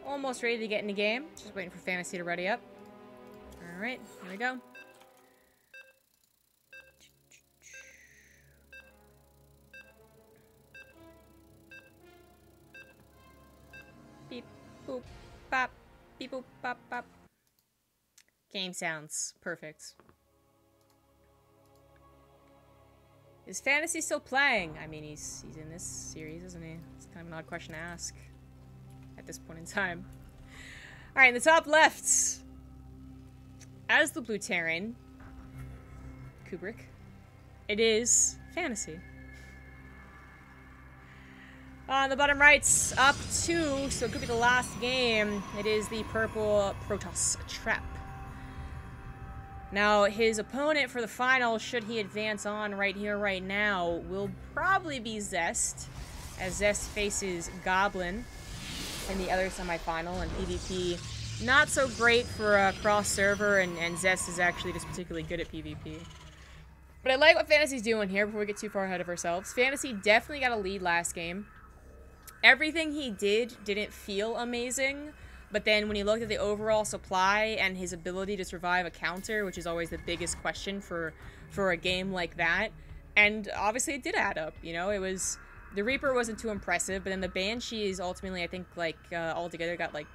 almost ready to get in the game. Just waiting for Fantasy to ready up. Alright, here we go. Beep, boop, bop. Beep, boop, bop, bop. Game sounds perfect. Is Fantasy still playing? I mean, he's in this series, isn't he? It's kind of an odd question to ask at this point in time. Alright, in the top left, as the Blue Terran, Kubrick, it is Fantasy. On the bottom right's up 2, so it could be the last game. It is the purple Protoss Trap. Now, his opponent for the final, should he advance on right here, right now, will probably be Zest, as Zest faces Goblin in the other semifinal, and PvP not so great for a cross-server, and Zest is actually just particularly good at PvP. But I like what Fantasy's doing here before we get too far ahead of ourselves. Fantasy definitely got a lead last game. Everything he didn't feel amazing, but then when you looked at the overall supply and his ability to survive a counter, which is always the biggest question for a game like that, and obviously it did add up, you know, it was, the Reaper wasn't too impressive, but then the Banshees ultimately, I think, like, altogether got, like,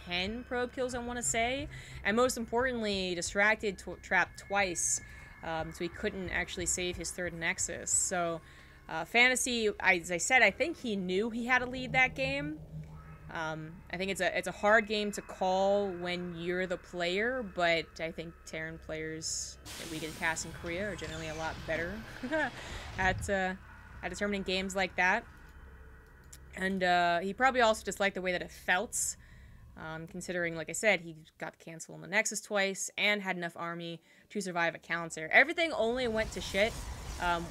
10 probe kills, I want to say, and most importantly, distracted Trap twice, so he couldn't actually save his third Nexus. So, Fantasy, as I said, I think he knew he had to lead that game. I think it's a hard game to call when you're the player, but I think Terran players that we get cast in Korea are generally a lot better at determining games like that. And he probably also just liked the way that it felt, considering, like I said, he got the cancel on the Nexus twice and had enough army to survive a counter. Everything only went to shit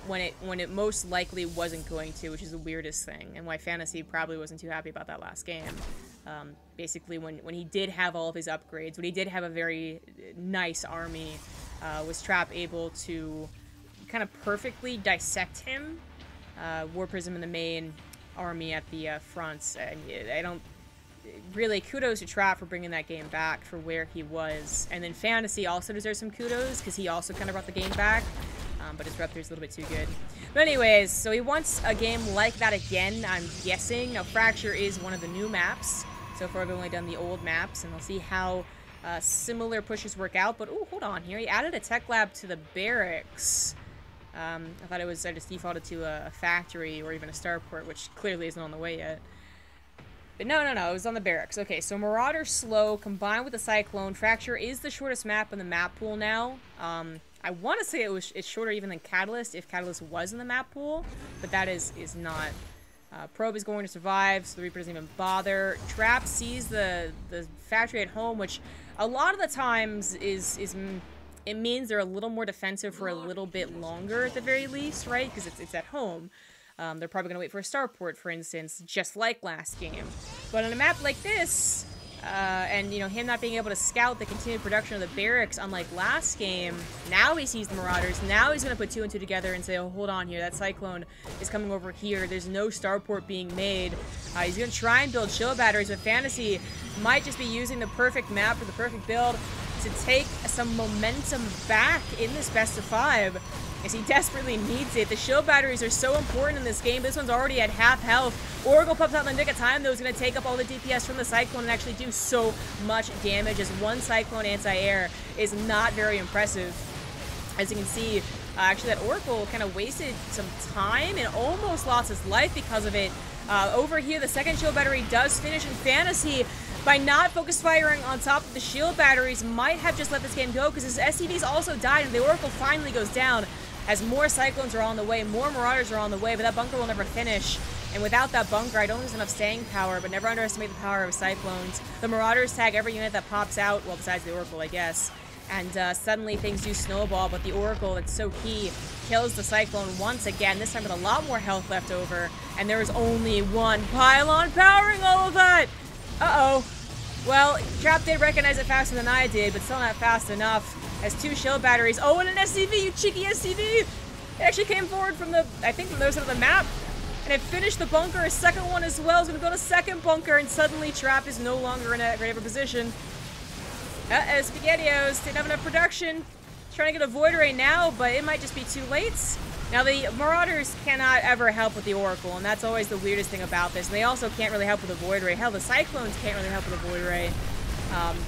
when it most likely wasn't going to, which is the weirdest thing, and why Fantasy probably wasn't too happy about that last game. Basically, when he did have all of his upgrades, when he did have a very nice army, was Trap able to kind of perfectly dissect him? War Prism in the main, army at the front, and I don't... Really, kudos to Trap for bringing that game back for where he was. And then Fantasy also deserves some kudos, because he also kind of brought the game back. But his rep there's a little bit too good. But anyways, so he wants a game like that again, I'm guessing. Now, Fracture is one of the new maps. So far, I've only done the old maps, and we'll see how similar pushes work out. But, oh, hold on here. He added a tech lab to the barracks. I thought it was, I just defaulted to a factory or even a starport, which clearly isn't on the way yet. But no, it was on the barracks. Okay, so Marauder slow combined with the Cyclone. Fracture is the shortest map in the map pool now. I want to say it's shorter even than Catalyst, if Catalyst was in the map pool, but that is not. Probe is going to survive, so the Reaper doesn't even bother. Trap sees the factory at home, which a lot of the times it means they're a little more defensive for a little bit longer at the very least, right? Because it's at home. They're probably going to wait for a starport, for instance, just like last game. But on a map like this, and, you know, him not being able to scout the continued production of the barracks, unlike last game, now he sees the Marauders, now he's going to put 2 and 2 together and say, oh, hold on here, that Cyclone is coming over here, there's no starport being made. He's going to try and build shield batteries, but Fantasy might just be using the perfect map for the perfect build to take some momentum back in this best of 5. As he desperately needs it. The shield batteries are so important in this game. This one's already at half health. Oracle pops out in the nick of time, though, is going to take up all the DPS from the Cyclone and actually do so much damage, as one Cyclone anti-air is not very impressive. As you can see, actually that Oracle kind of wasted some time and almost lost his life because of it. Over here, the second shield battery does finish, in Fantasy, by not focus firing on top of the shield batteries, might have just let this game go, because his SCVs also died, and the Oracle finally goes down. As more Cyclones are on the way, more Marauders are on the way, but that bunker will never finish. And without that bunker, I don't think there's enough staying power, but never underestimate the power of Cyclones. The Marauders tag every unit that pops out, well, besides the Oracle, I guess. And suddenly things do snowball, but the Oracle, that's so key, kills the Cyclone once again, this time with a lot more health left over. And there is only one pylon powering all of that! Uh-oh. Well, Trap did recognize it faster than I did, but still not fast enough. Has 2 shield batteries. Oh, and an SCV, you cheeky SCV! It actually came forward from the, I think, from the other side of the map. And it finished the bunker. A second one as well. It's going to go to second bunker, and suddenly Trap is no longer in a great of a position. Uh-oh, SpaghettiOs didn't have enough production. Trying to get a Void Ray now, but it might just be too late. Now, the Marauders cannot ever help with the Oracle, and that's always the weirdest thing about this. And they also can't really help with a Void Ray. Hell, the Cyclones can't really help with a Void Ray,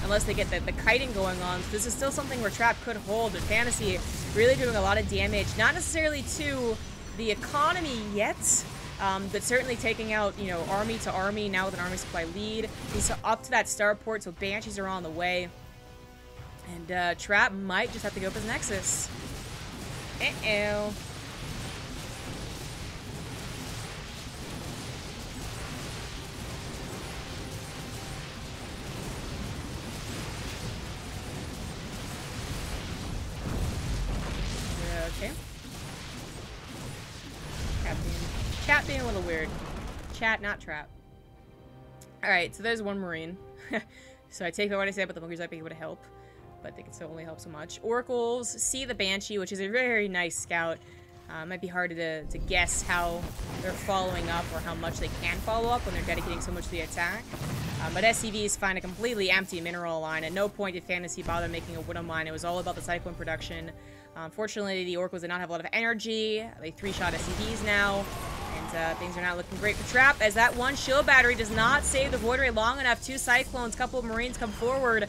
unless they get the kiting going on. So this is still something where Trap could hold, but Fantasy really doing a lot of damage. Not necessarily to the economy yet, but certainly taking out, you know, army to army, now with an army supply lead. He's up to that starport, so Banshees are on the way. And Trap might just have to go up his Nexus. Uh-oh. Okay. Chat being a little weird. Chat, not Trap. Alright, so there's one Marine. So I take back what I said, but the bunkers might be able to help. But they can still only help so much. Oracles see the Banshee, which is a very nice scout. Might be hard to guess how they're following up or how much they can follow up when they're dedicating so much to the attack. But SCVs find a completely empty mineral line. At no point did Fantasy bother making a Woodham line. It was all about the Cyclone production. Unfortunately, the Oracles did not have a lot of energy. They three-shot SCVs now. And things are not looking great for Trap, as that one shield battery does not save the Void Ray long enough. Two Cyclones, couple of Marines come forward.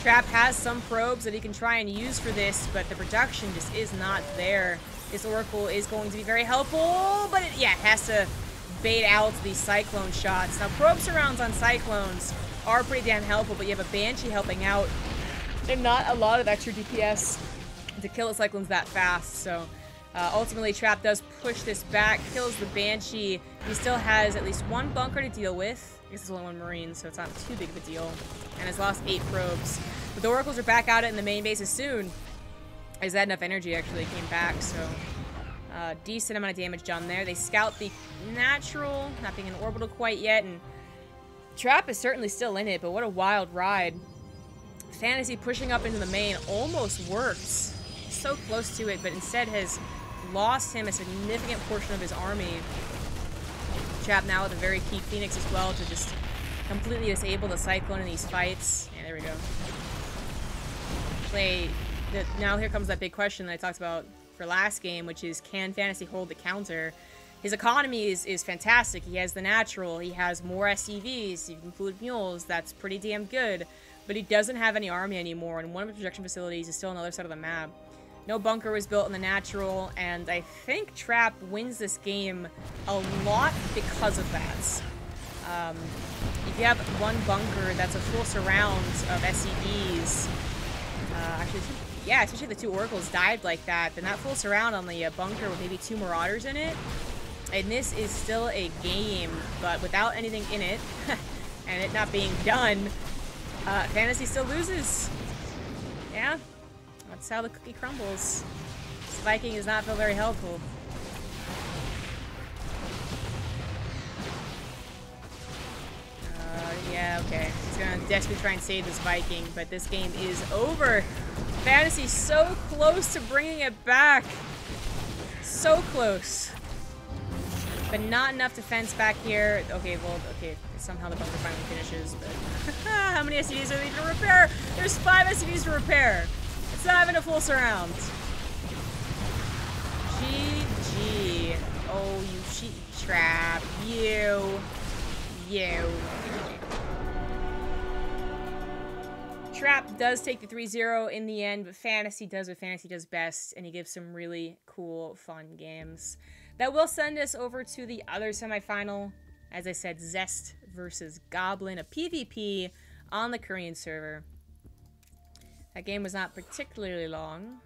Trap has some probes that he can try and use for this, but the production just is not there. This Oracle is going to be very helpful, but it has to bait out these Cyclone shots. Now, probe surrounds on Cyclones are pretty damn helpful, but you have a Banshee helping out, and not a lot of extra DPS to kill the Cyclones that fast, so ultimately Trap does push this back, kills the Banshee. He still has at least one bunker to deal with. I guess it's only one Marine, so it's not too big of a deal. And has lost 8 probes. But the Oracles are back out in the main base as soon as that enough energy actually came back, so decent amount of damage done there. They scout the natural, not being in orbital quite yet, and Trap is certainly still in it, but what a wild ride. Fantasy pushing up into the main almost works. So close to it, but instead has lost him a significant portion of his army. Trap now with a very key Phoenix as well to just completely disable the Cyclone in these fights. And there we go. Now here comes that big question that I talked about for last game, which is, can Fantasy hold the counter? His economy is fantastic. He has the natural. He has more SCVs. You include mules. That's pretty damn good. But he doesn't have any army anymore, and one of his projection facilities is still on the other side of the map. No bunker was built in the natural, and I think Trap wins this game a lot because of that. If you have one bunker that's a full surround of SCVs, actually, yeah, especially if the 2 Oracles died like that, then that full surround on the bunker with maybe 2 Marauders in it, and this is still a game, but without anything in it, and it not being done, Fantasy still loses. Yeah. That's how the cookie crumbles. This Viking does not feel very helpful. Yeah, okay. He's gonna desperately try and save this Viking, but this game is over. Fantasy's so close to bringing it back. So close. But not enough defense back here. Okay, well, okay. Somehow the bunker finally finishes, but how many SCVs are they to repair? There's 5 SCVs to repair. It's not even a full surround. GG. Oh, you cheat Trap. You. Trap does take the 3-0 in the end, but Fantasy does what Fantasy does best, and he gives some really cool, fun games. That will send us over to the other semifinal. As I said, Zest versus Goblin, a PvP on the Korean server. That game was not particularly long.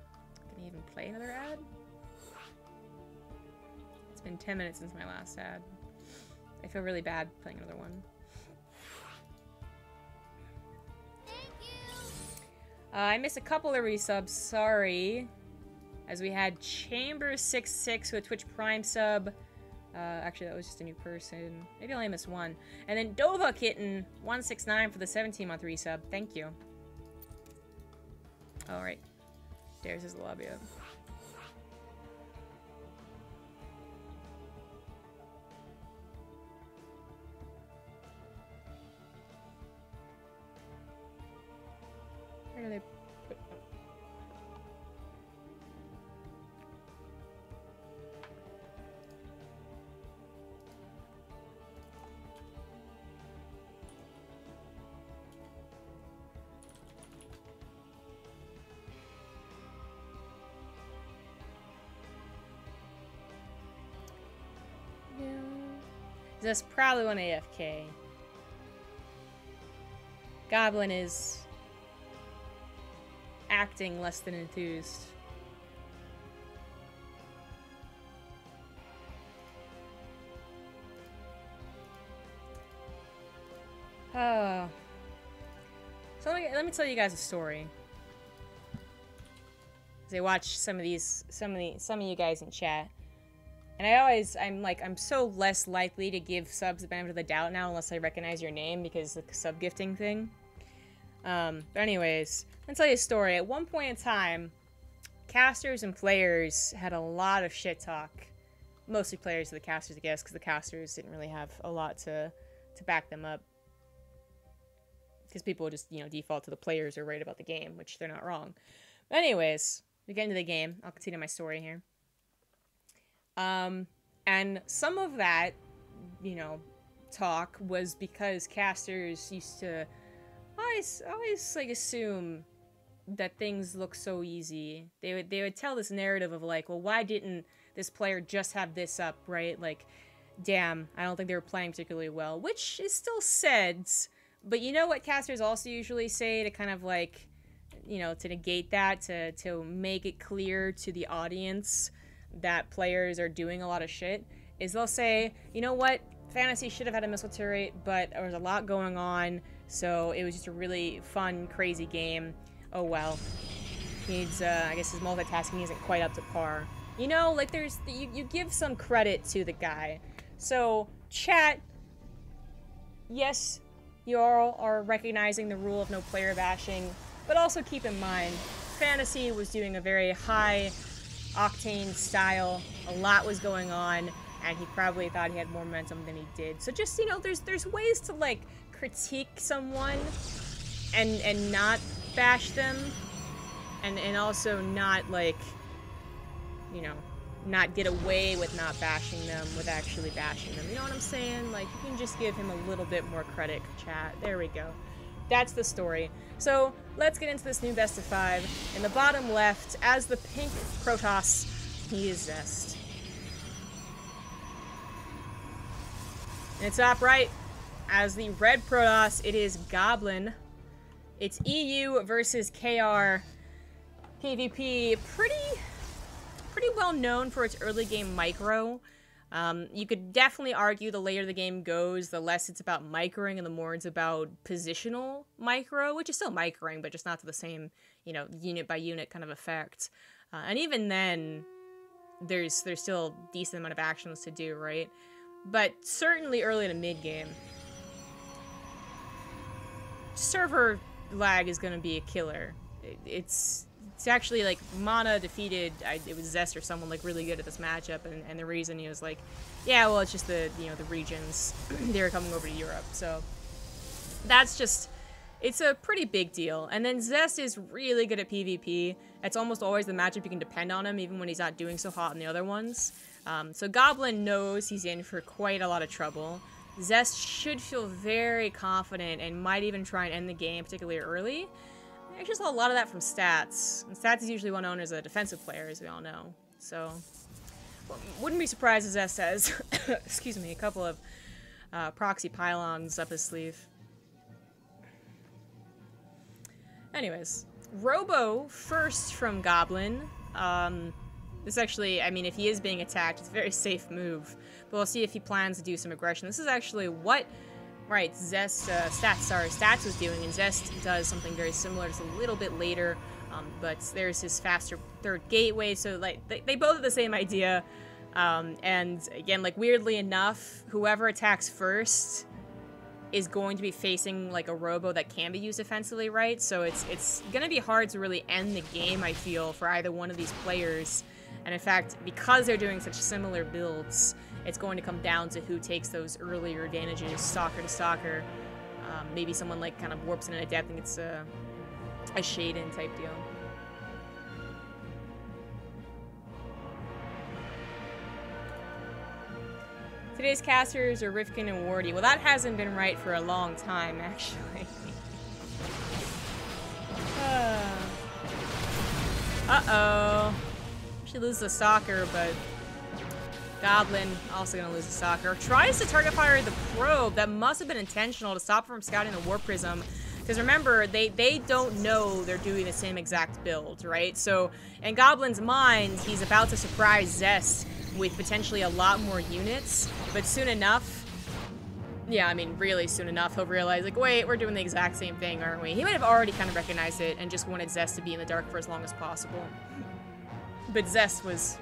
Can I even play another ad? It's been 10 minutes since my last ad. I feel really bad playing another one. I missed a couple of resubs, sorry. As we had Chamber66 with a Twitch Prime sub. Actually, that was just a new person. Maybe I only missed one. And then Dova Kitten 169 for the 17-month resub. Thank you. Alright. There's his lobby up. Zest probably went AFK. Goblin is acting less than enthused. Oh. So let me tell you guys a story. As I watch some of you guys in chat. And I'm so less likely to give subs the benefit of the doubt now unless I recognize your name because of the sub gifting thing. But anyways, let me tell you a story. At one point in time, casters and players had a lot of shit talk. Mostly players to the casters, I guess, because the casters didn't really have a lot to back them up. Because people just, default to the players are right about the game, which they're not wrong. But anyways, we get into the game. I'll continue my story here. And some of that, talk was because casters used to always like assume that things look so easy. They would tell this narrative of like, well, why didn't this player just have this up, right? Like, damn, I don't think they were playing particularly well, which is still said. But you know what casters also usually say to kind of like, to negate that, to make it clear to the audience that players are doing a lot of shit, is they'll say, you know what, Fantasy should have had a missile turret, but there was a lot going on, so it was just a really fun, crazy game. Oh well. Needs, I guess his multitasking isn't quite up to par. Like there's, you give some credit to the guy. So, chat, yes, you all are recognizing the rule of no player bashing, but also keep in mind, Fantasy was doing a very high octane style, a lot was going on, and he probably thought he had more momentum than he did. So just, there's ways to, like, critique someone and not bash them, and also not, like, not get away with not bashing them with actually bashing them. You know what I'm saying? Like, you can just give him a little bit more credit, chat. There we go. That's the story. So, let's get into this new best of 5. In the bottom left, as the pink Protoss, he is Zest. In the top right, as the red Protoss, it is Goblin. It's EU versus KR PvP. Pretty well known for its early game micro. You could definitely argue the later the game goes, the less it's about microing and the more it's about positional micro, which is still microing, but just not to the same, unit by unit kind of effect. And even then, there's still a decent amount of actions to do, right? But certainly early to mid game, server lag is going to be a killer. It's actually, like, Mana defeated, it was Zest or someone, like, really good at this matchup, and the reason he was like, yeah, well, it's just the, the regions, they were coming over to Europe, so that's just, it's a pretty big deal. And then Zest is really good at PvP. It's almost always the matchup you can depend on him, even when he's not doing so hot in the other ones. So Goblin knows he's in for quite a lot of trouble. Zest should feel very confident and might even try and end the game, particularly early. I actually saw a lot of that from Stats. And Stats is usually well known as a defensive player, as we all know. So, wouldn't be surprised if Zest has, excuse me, a couple of proxy pylons up his sleeve. Anyways, Robo first from Goblin. This actually, I mean, if he is being attacked, it's a very safe move. But we'll see if he plans to do some aggression. This is actually what... Right, Zest, Stats was doing, and Zest does something very similar, just a little bit later, but there's his faster third gateway, so, like, they both have the same idea, and, again, like, weirdly enough, whoever attacks first is going to be facing, like, a robo that can be used defensively, right? So it's gonna be hard to really end the game, I feel, for either one of these players, and in fact, because they're doing such similar builds, it's going to come down to who takes those earlier advantages, stalker to stalker. Maybe someone like kind of warps in an adept and it's a shade-in type deal. Today's casters are Rifkin and Wardy. Well, that hasn't been right for a long time, actually. Uh-oh. She loses the stalker, but... Goblin also gonna lose the soccer. Tries to target fire the probe. That must have been intentional to stop him from scouting the Warp Prism. Because remember, they don't know they're doing the same exact build, right? So, in Goblin's mind, he's about to surprise Zest with potentially a lot more units. But soon enough, yeah, I mean, really soon enough, he'll realize, like, wait, we're doing the exact same thing, aren't we? He might have already kind of recognized it and just wanted Zest to be in the dark for as long as possible. But Zest was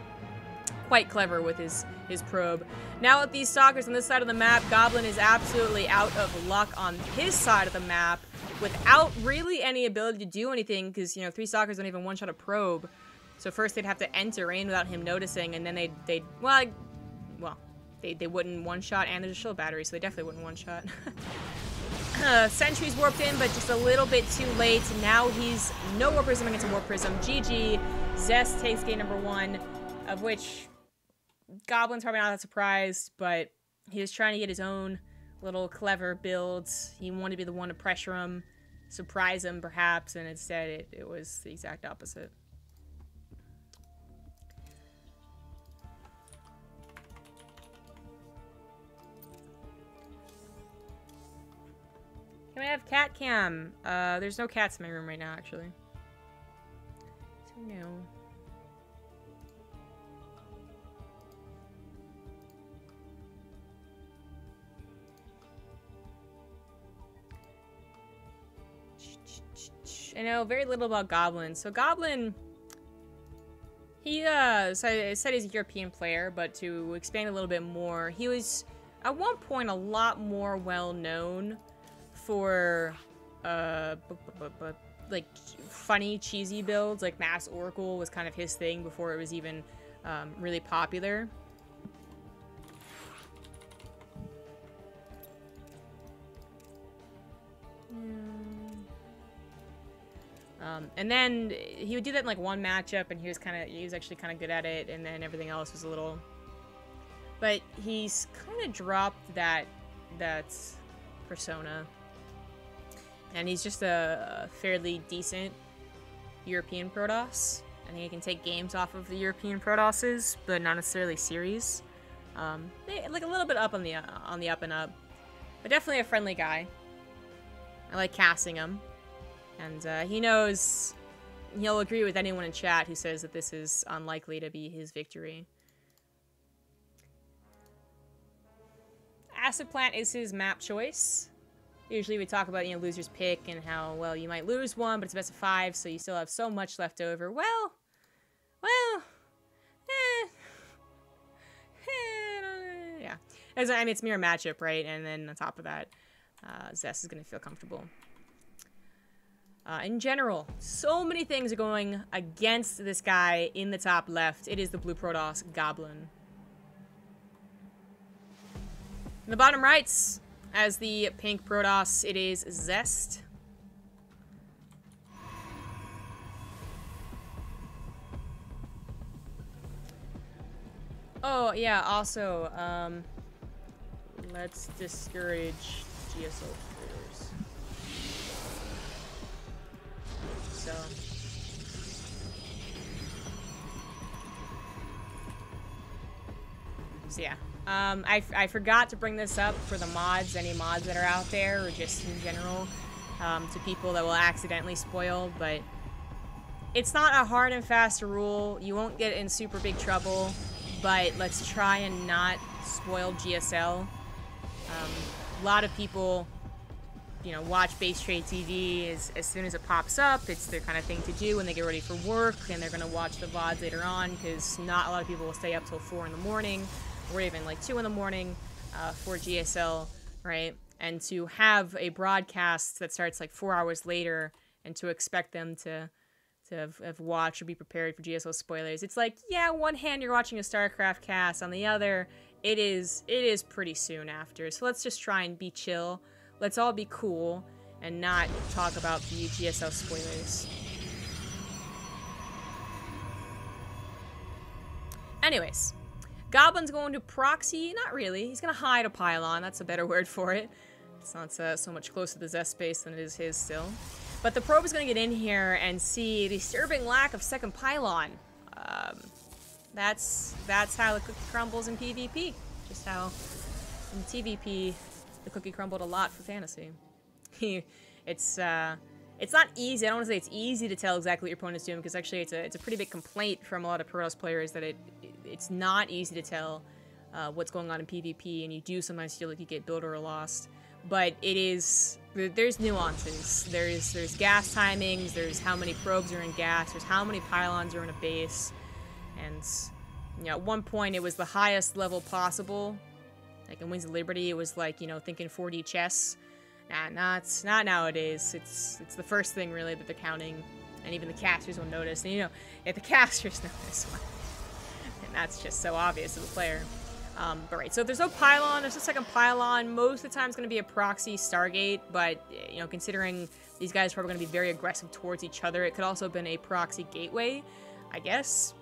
quite clever with his probe. Now with these stalkers on this side of the map, Goblin is absolutely out of luck on his side of the map without really any ability to do anything because, you know, 3 stalkers don't even one-shot a probe. So first they'd have to enter in without him noticing, and then they'd they wouldn't one-shot, and there's a shield battery, so they definitely wouldn't one-shot. Sentry's warped in, but just a little bit too late. Now he's no Warp Prism against a Warp Prism. GG. Zest takes game number 1, of which Goblin's probably not that surprised, but he was trying to get his own little clever builds. He wanted to be the one to pressure him, surprise him perhaps, and instead it was the exact opposite. Can we have cat cam? There's no cats in my room right now, actually. So no. I know very little about Goblin. So Goblin, he so I said he's a European player, but to expand a little bit more, he was at one point a lot more well known for like funny cheesy builds. Like Mass Oracle was kind of his thing before it was even really popular. And then he would do that in like one matchup, and he was actually kind of good at it, and then everything else was a little. But he's kind of dropped that persona, and he's just a fairly decent European Protoss. I think he can take games off of the European Protosses, but not necessarily series. Like a little bit up on the up and up, but definitely a friendly guy. I like casting him. And he knows he'll agree with anyone in chat who says that this is unlikely to be his victory. Acid Plant is his map choice. Usually we talk about, you know, loser's pick and how, well, you might lose one, but it's best of 5, so you still have so much left over. Well, yeah. I mean, it's mirror matchup, right? And then on top of that, Zest is going to feel comfortable. In general, so many things are going against this guy in the top left. It is the blue Protoss, Goblin. In the bottom rights, as the pink Protoss, it is Zest. Oh, yeah, also, let's discourage GSO players. So yeah, I forgot to bring this up for the mods, any mods that are out there, or just in general, to people that will accidentally spoil, but it's not a hard and fast rule. You won't get in super big trouble, but let's try and not spoil GSL. A lot of people, you know, watch BaseTradeTV as soon as it pops up. It's their kind of thing to do when they get ready for work, and they're going to watch the VODs later on, because not a lot of people will stay up till 4 in the morning, or even like 2 in the morning for GSL, right? And to have a broadcast that starts like 4 hours later, and to expect them to have watched or be prepared for GSL spoilers, it's like, yeah, one hand you're watching a StarCraft cast, on the other, it is pretty soon after. So let's just try and be chill. Let's all be cool and not talk about the GSL spoilers. Anyways, Goblin's going to proxy. Not really. He's going to hide a pylon. That's a better word for it. It's not so much closer to the Zest space than it is his still. But the probe is going to get in here and see disturbing lack of second pylon. that's how the cookie crumbles in PvP. Just how in TvP the cookie crumbled a lot for fantasy. it's not easy. I don't want to say it's easy to tell exactly what your opponent's doing, because actually it's a pretty big complaint from a lot of Protoss players that it's not easy to tell what's going on in PvP, and you do sometimes feel like you get built or lost. But it is, there's nuances. There's gas timings, there's how many probes are in gas, there's how many pylons are in a base, and you know, at one point it was the highest level possible. Like in Wings of Liberty, it was like, you know, thinking 4D chess. Nah, it's not nowadays. It's the first thing really that they're counting, and even the casters will notice. And you know, if the casters notice, and that's just so obvious to the player. But right, so if there's no pylon, there's a second pylon. Most of the time it's going to be a proxy Stargate, but you know, considering these guys are probably going to be very aggressive towards each other, it could also have been a proxy gateway, I guess.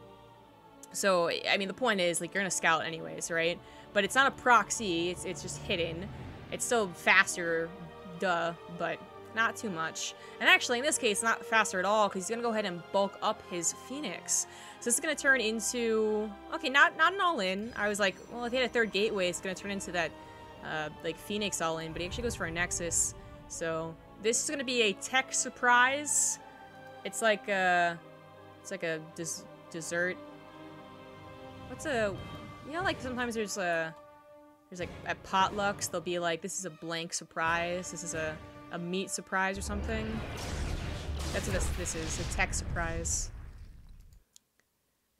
So I mean, the point is, like, you're gonna scout anyways, right? But it's not a proxy. It's just hidden. It's still faster, duh, but not too much. And actually, in this case, not faster at all, because he's gonna go ahead and bulk up his Phoenix. So this is gonna turn into, okay, not an all-in. I was like, well, if he had a third gateway, it's gonna turn into that like Phoenix all-in, but he actually goes for a Nexus. So this is gonna be a tech surprise. It's like a dessert. What's a, you know, like sometimes there's like at potlucks they'll be like, this is a blank surprise, this is a meat surprise or something. That's what this is, a tech surprise.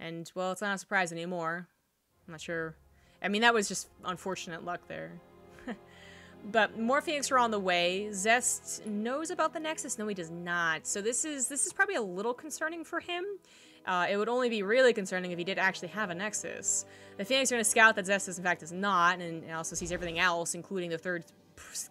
And well, it's not a surprise anymore. I'm not sure. I mean, that was just unfortunate luck there. But more Phoenix are on the way. Zest knows about the Nexus. No, he does not. So this is probably a little concerning for him. It would only be really concerning if he did actually have a Nexus. The Phoenix are going to scout that Zest, in fact, does not, and also sees everything else, including the third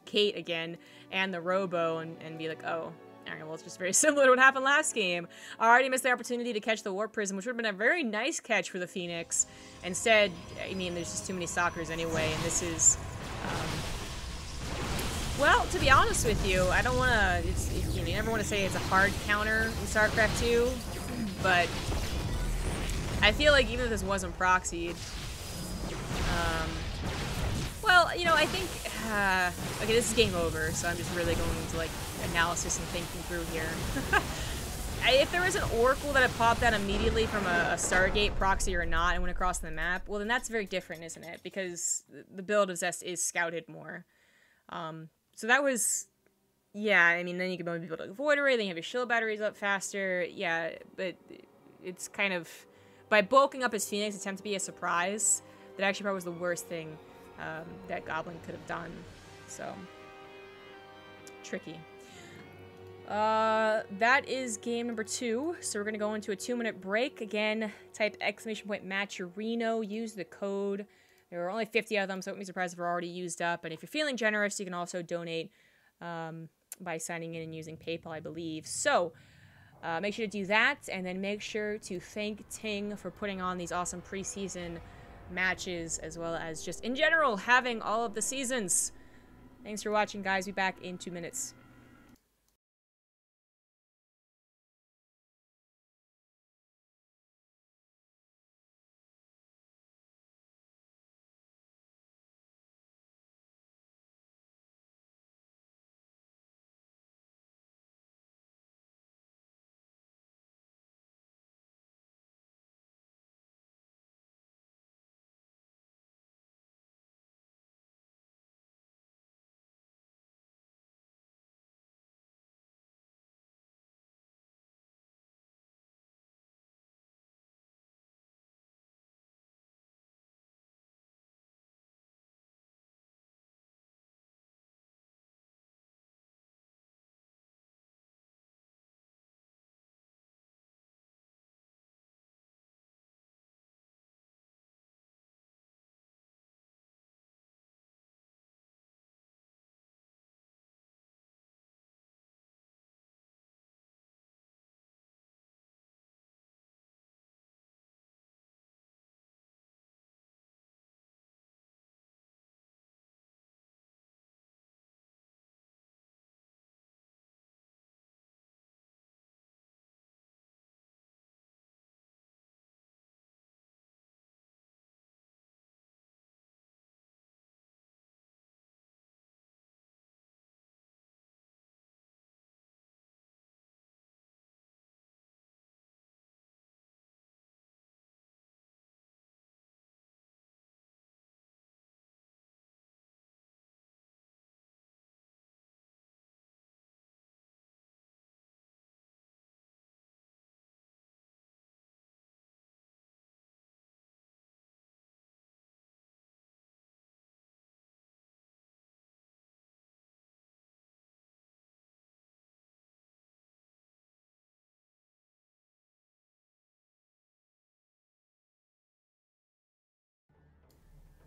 Kate again, and the Robo, and be like, oh, alright, well, it's just very similar to what happened last game. I already missed the opportunity to catch the Warp Prism, which would have been a very nice catch for the Phoenix. Instead, I mean, there's just too many stalkers anyway, and this is... well, to be honest with you, I don't want to... You know, you never want to say it's a hard counter in StarCraft 2, but I feel like even if this wasn't proxied... well, you know, I think... okay, this is game over, so I'm just really going into, like, analysis and thinking through here. If there was an Oracle that had popped out immediately from a Stargate proxy or not and went across the map, well, then that's very different, isn't it? Because the build of Zest is scouted more. So that was... Yeah, I mean, then you can maybe build a Void Array, then you have your shield batteries up faster. Yeah, but it's kind of... By bulking up his Phoenix, attempt to be a surprise, that actually probably was the worst thing that Goblin could have done. So, tricky. That is game number 2. So we're going to go into a 2-minute break. Again, type !Matcherino, use the code. There are only 50 of them, so I wouldn't be surprised if they're already used up. And if you're feeling generous, you can also donate by signing in and using PayPal, I believe. So, make sure to do that, and then make sure to thank Ting for putting on these awesome preseason matches, as well as just in general having all of the seasons. Thanks for watching, guys. Be back in 2 minutes.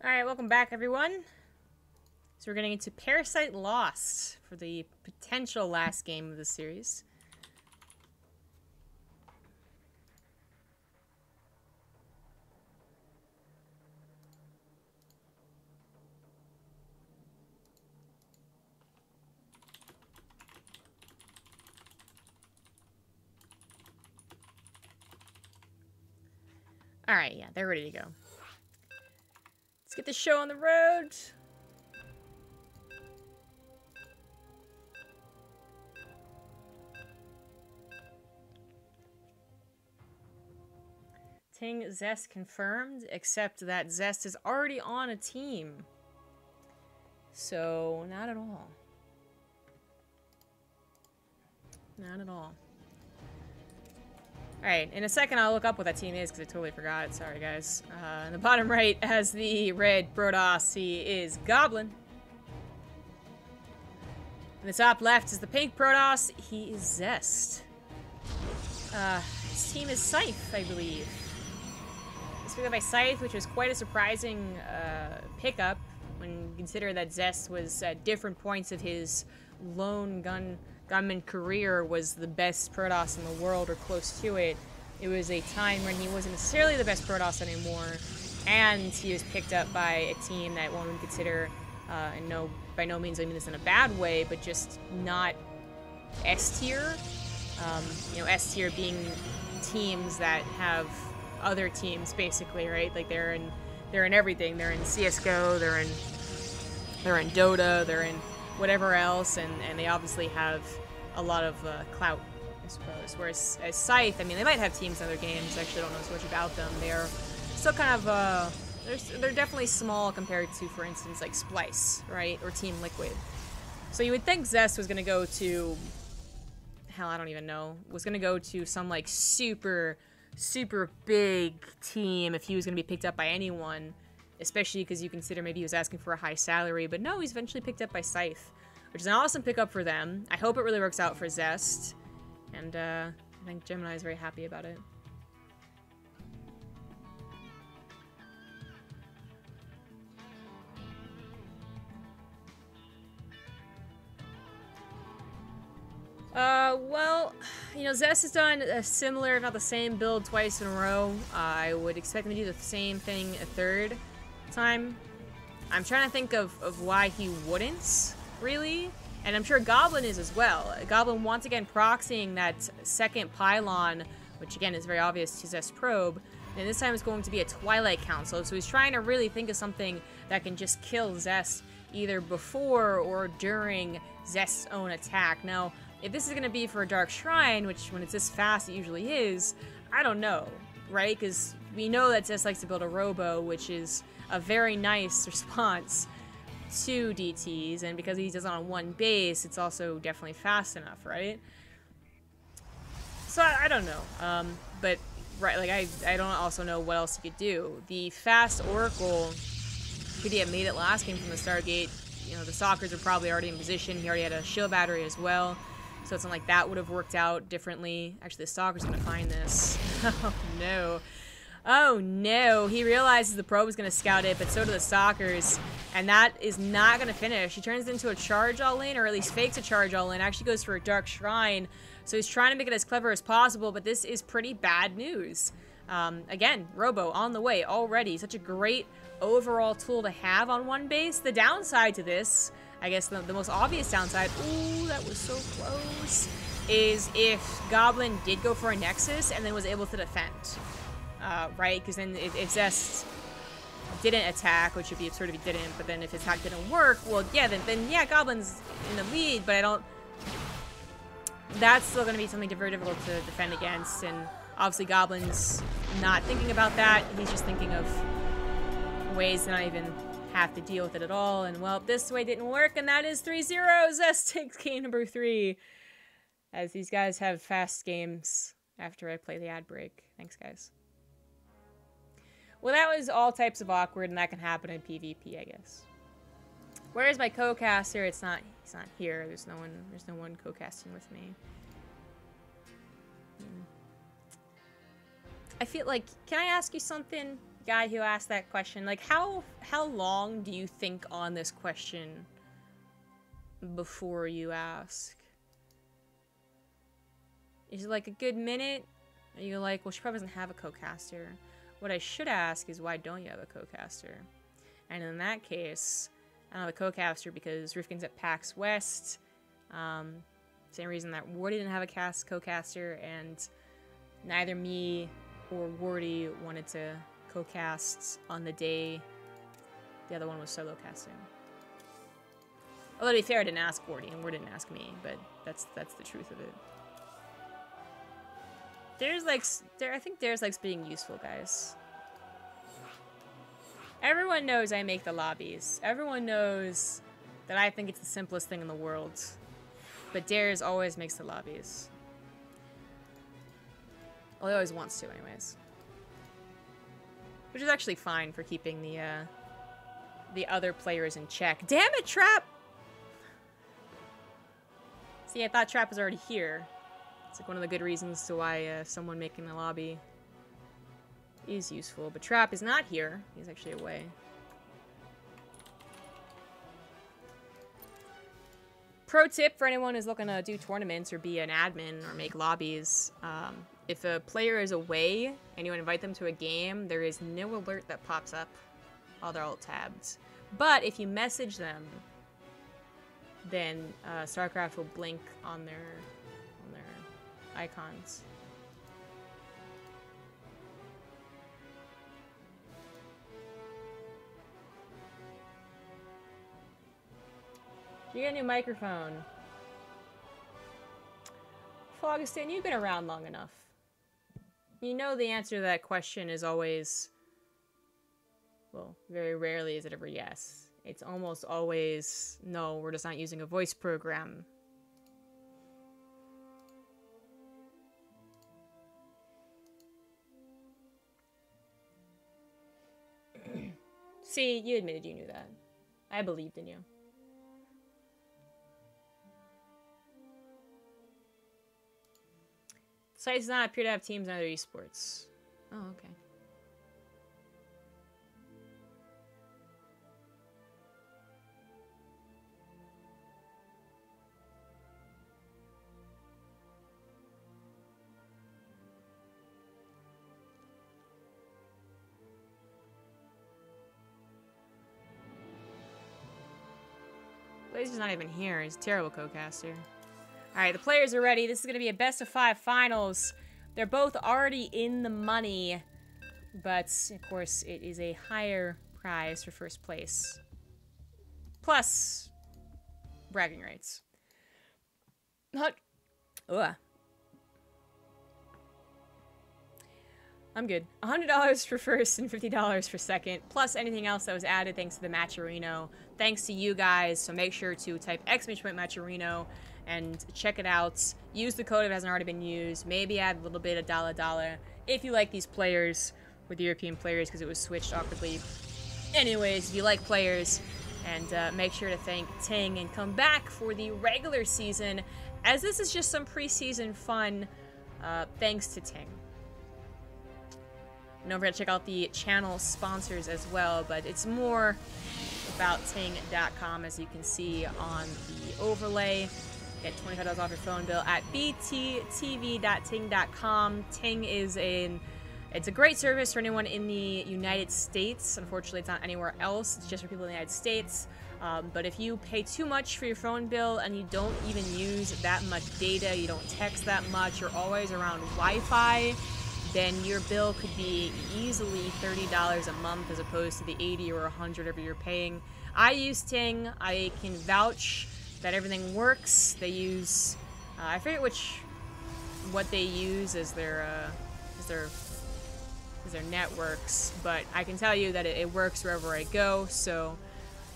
Alright, welcome back, everyone. So we're getting into Parasite Lost for the potential last game of the series. Alright, yeah, they're ready to go. Let's get the show on the road. Ting Zest confirmed, except that Zest is already on a team. So, not at all. Not at all. Alright, in a second I'll look up what that team is, because I totally forgot. Sorry, guys. In the bottom right has the red Protoss. He is Goblin. In the top left is the pink Protoss. He is Zest. His team is Scythe, I believe. It's picked up by Scythe, which was quite a surprising pickup when you consider that Zest was at different points of his lone gunman career was the best Protoss in the world or close to it. It was a time when he wasn't necessarily the best Protoss anymore, and he was picked up by a team that one would consider, and no, by no means I mean this in a bad way, but just not S tier. You know, S tier being teams that have other teams basically, right? Like they're in everything. They're in CS:GO, they're in Dota, they're in whatever else, and they obviously have a lot of clout, I suppose. Whereas as Scythe, I mean, they might have teams in other games. I actually don't know so much about them. They're still kind of they're definitely small compared to, for instance, like Splice, right, or Team Liquid. So you would think Zest was gonna go to, hell, I don't even know, was gonna go to some like super big team if he was gonna be picked up by anyone. Especially because you consider maybe he was asking for a high salary, but no, he's eventually picked up by Scythe, which is an awesome pickup for them. I hope it really works out for Zest, and I think Gemini is very happy about it. Well, you know, Zest has done a similar, if not the same build twice in a row. I would expect him to do the same thing a third time. I'm trying to think of why he wouldn't, really. And I'm sure Goblin is as well. Goblin, once again, proxying that second pylon, which again is very obvious to Zest Probe. And this time it's going to be a Twilight Council. So he's trying to really think of something that can just kill Zest either before or during Zest's own attack. Now, if this is going to be for a Dark Shrine, which when it's this fast it usually is, I don't know, right? Because we know that Zest likes to build a Robo, which is a very nice response to DTs, and because he does it on one base, it's also definitely fast enough, right? So I don't know, but right, like I don't also know what else he could do. The fast Oracle, should he have made it last game from the Stargate, you know, the Stalkers are probably already in position. He already had a shield battery as well, so it's not like that would have worked out differently. Actually, the Stalker's gonna find this. Oh no. Oh no, he realizes the probe is going to scout it, but so do the Stalkers, and that is not going to finish. He turns it into a charge all-in, or at least fakes a charge all-in, actually goes for a Dark Shrine, so he's trying to make it as clever as possible, but this is pretty bad news. Again, Robo on the way already, such a great overall tool to have on one base. The downside to this, I guess the most obvious downside, ooh, that was so close, is if Goblin did go for a Nexus and then was able to defend. Right? Because then if Zest didn't attack, which would be absurd if he didn't, but then if his attack didn't work, well, yeah, then yeah, Goblin's in the lead, but I don't... That's still going to be something very difficult to defend against, and obviously Goblin's not thinking about that. He's just thinking of ways to not even have to deal with it at all, and well, this way didn't work, and that is 3-0. Zest takes game number 3, as these guys have fast games after I play the ad break. Thanks, guys. Well, that was all types of awkward, and that can happen in PvP, I guess. Where is my co-caster? He's not here. There's no one co-casting with me. I feel like, can I ask you something? guy who asked that question, like, how long do you think on this question before you ask? Is it like a good minute? Are you like, well, she probably doesn't have a co-caster. What I should ask is, why don't you have a co-caster? And in that case, I don't have a co-caster because Rifkin's at PAX West. Same reason that Wardy didn't have a co-caster, and neither me or Wardy wanted to co-cast on the day the other one was solo casting. Although to be fair, I didn't ask Wardy, and Wardy didn't ask me, but that's the truth of it. I think Dares likes being useful, guys. Everyone knows I make the lobbies. Everyone knows that I think it's the simplest thing in the world. But Dares always makes the lobbies. Well, he always wants to, anyways. Which is actually fine for keeping the other players in check. Damn it, Trap! See, I thought Trap was already here. It's like one of the good reasons to why someone making the lobby is useful. But Trap is not here. He's actually away. Pro tip for anyone who's looking to do tournaments or be an admin or make lobbies. If a player is away and you invite them to a game, there is no alert that pops up while they're alt-tabbed. But if you message them, then StarCraft will blink on their icons. You get a new microphone. Phlogiston, you've been around long enough. You know the answer to that question is always, well, very rarely is it ever yes. It's almost always, no, we're just not using a voice program. See, you admitted you knew that. I believed in you. The site does not appear to have teams in other esports. Oh, okay. Blazer's not even here. He's a terrible co-caster. Alright, the players are ready. This is going to be a best-of-5 finals. They're both already in the money. But, of course, it is a higher prize for first place. Plus, bragging rights. Ugh. I'm good. $100 for first and $50 for second, plus anything else that was added thanks to the Matcherino. Thanks to you guys, so make sure to type !Matcherino and check it out. Use the code if it hasn't already been used. Maybe add a little bit of $dollar if you like these players with the European players because it was switched awkwardly. Anyways, if you like players, and make sure to thank Ting and come back for the regular season, as this is just some preseason fun thanks to Ting. And don't forget to check out the channel sponsors as well, but it's more about Ting.com, as you can see on the overlay. Get $25 off your phone bill at bttv.ting.com. Ting is it's a great service for anyone in the United States. Unfortunately, it's not anywhere else. It's just for people in the United States. But if you pay too much for your phone bill and you don't even use that much data, you don't text that much, you're always around Wi-Fi, then your bill could be easily $30 a month as opposed to the $80 or $100 whatever you're paying. I use Ting. I can vouch that everything works. They use, I forget what they use as their networks, but I can tell you that it works wherever I go. So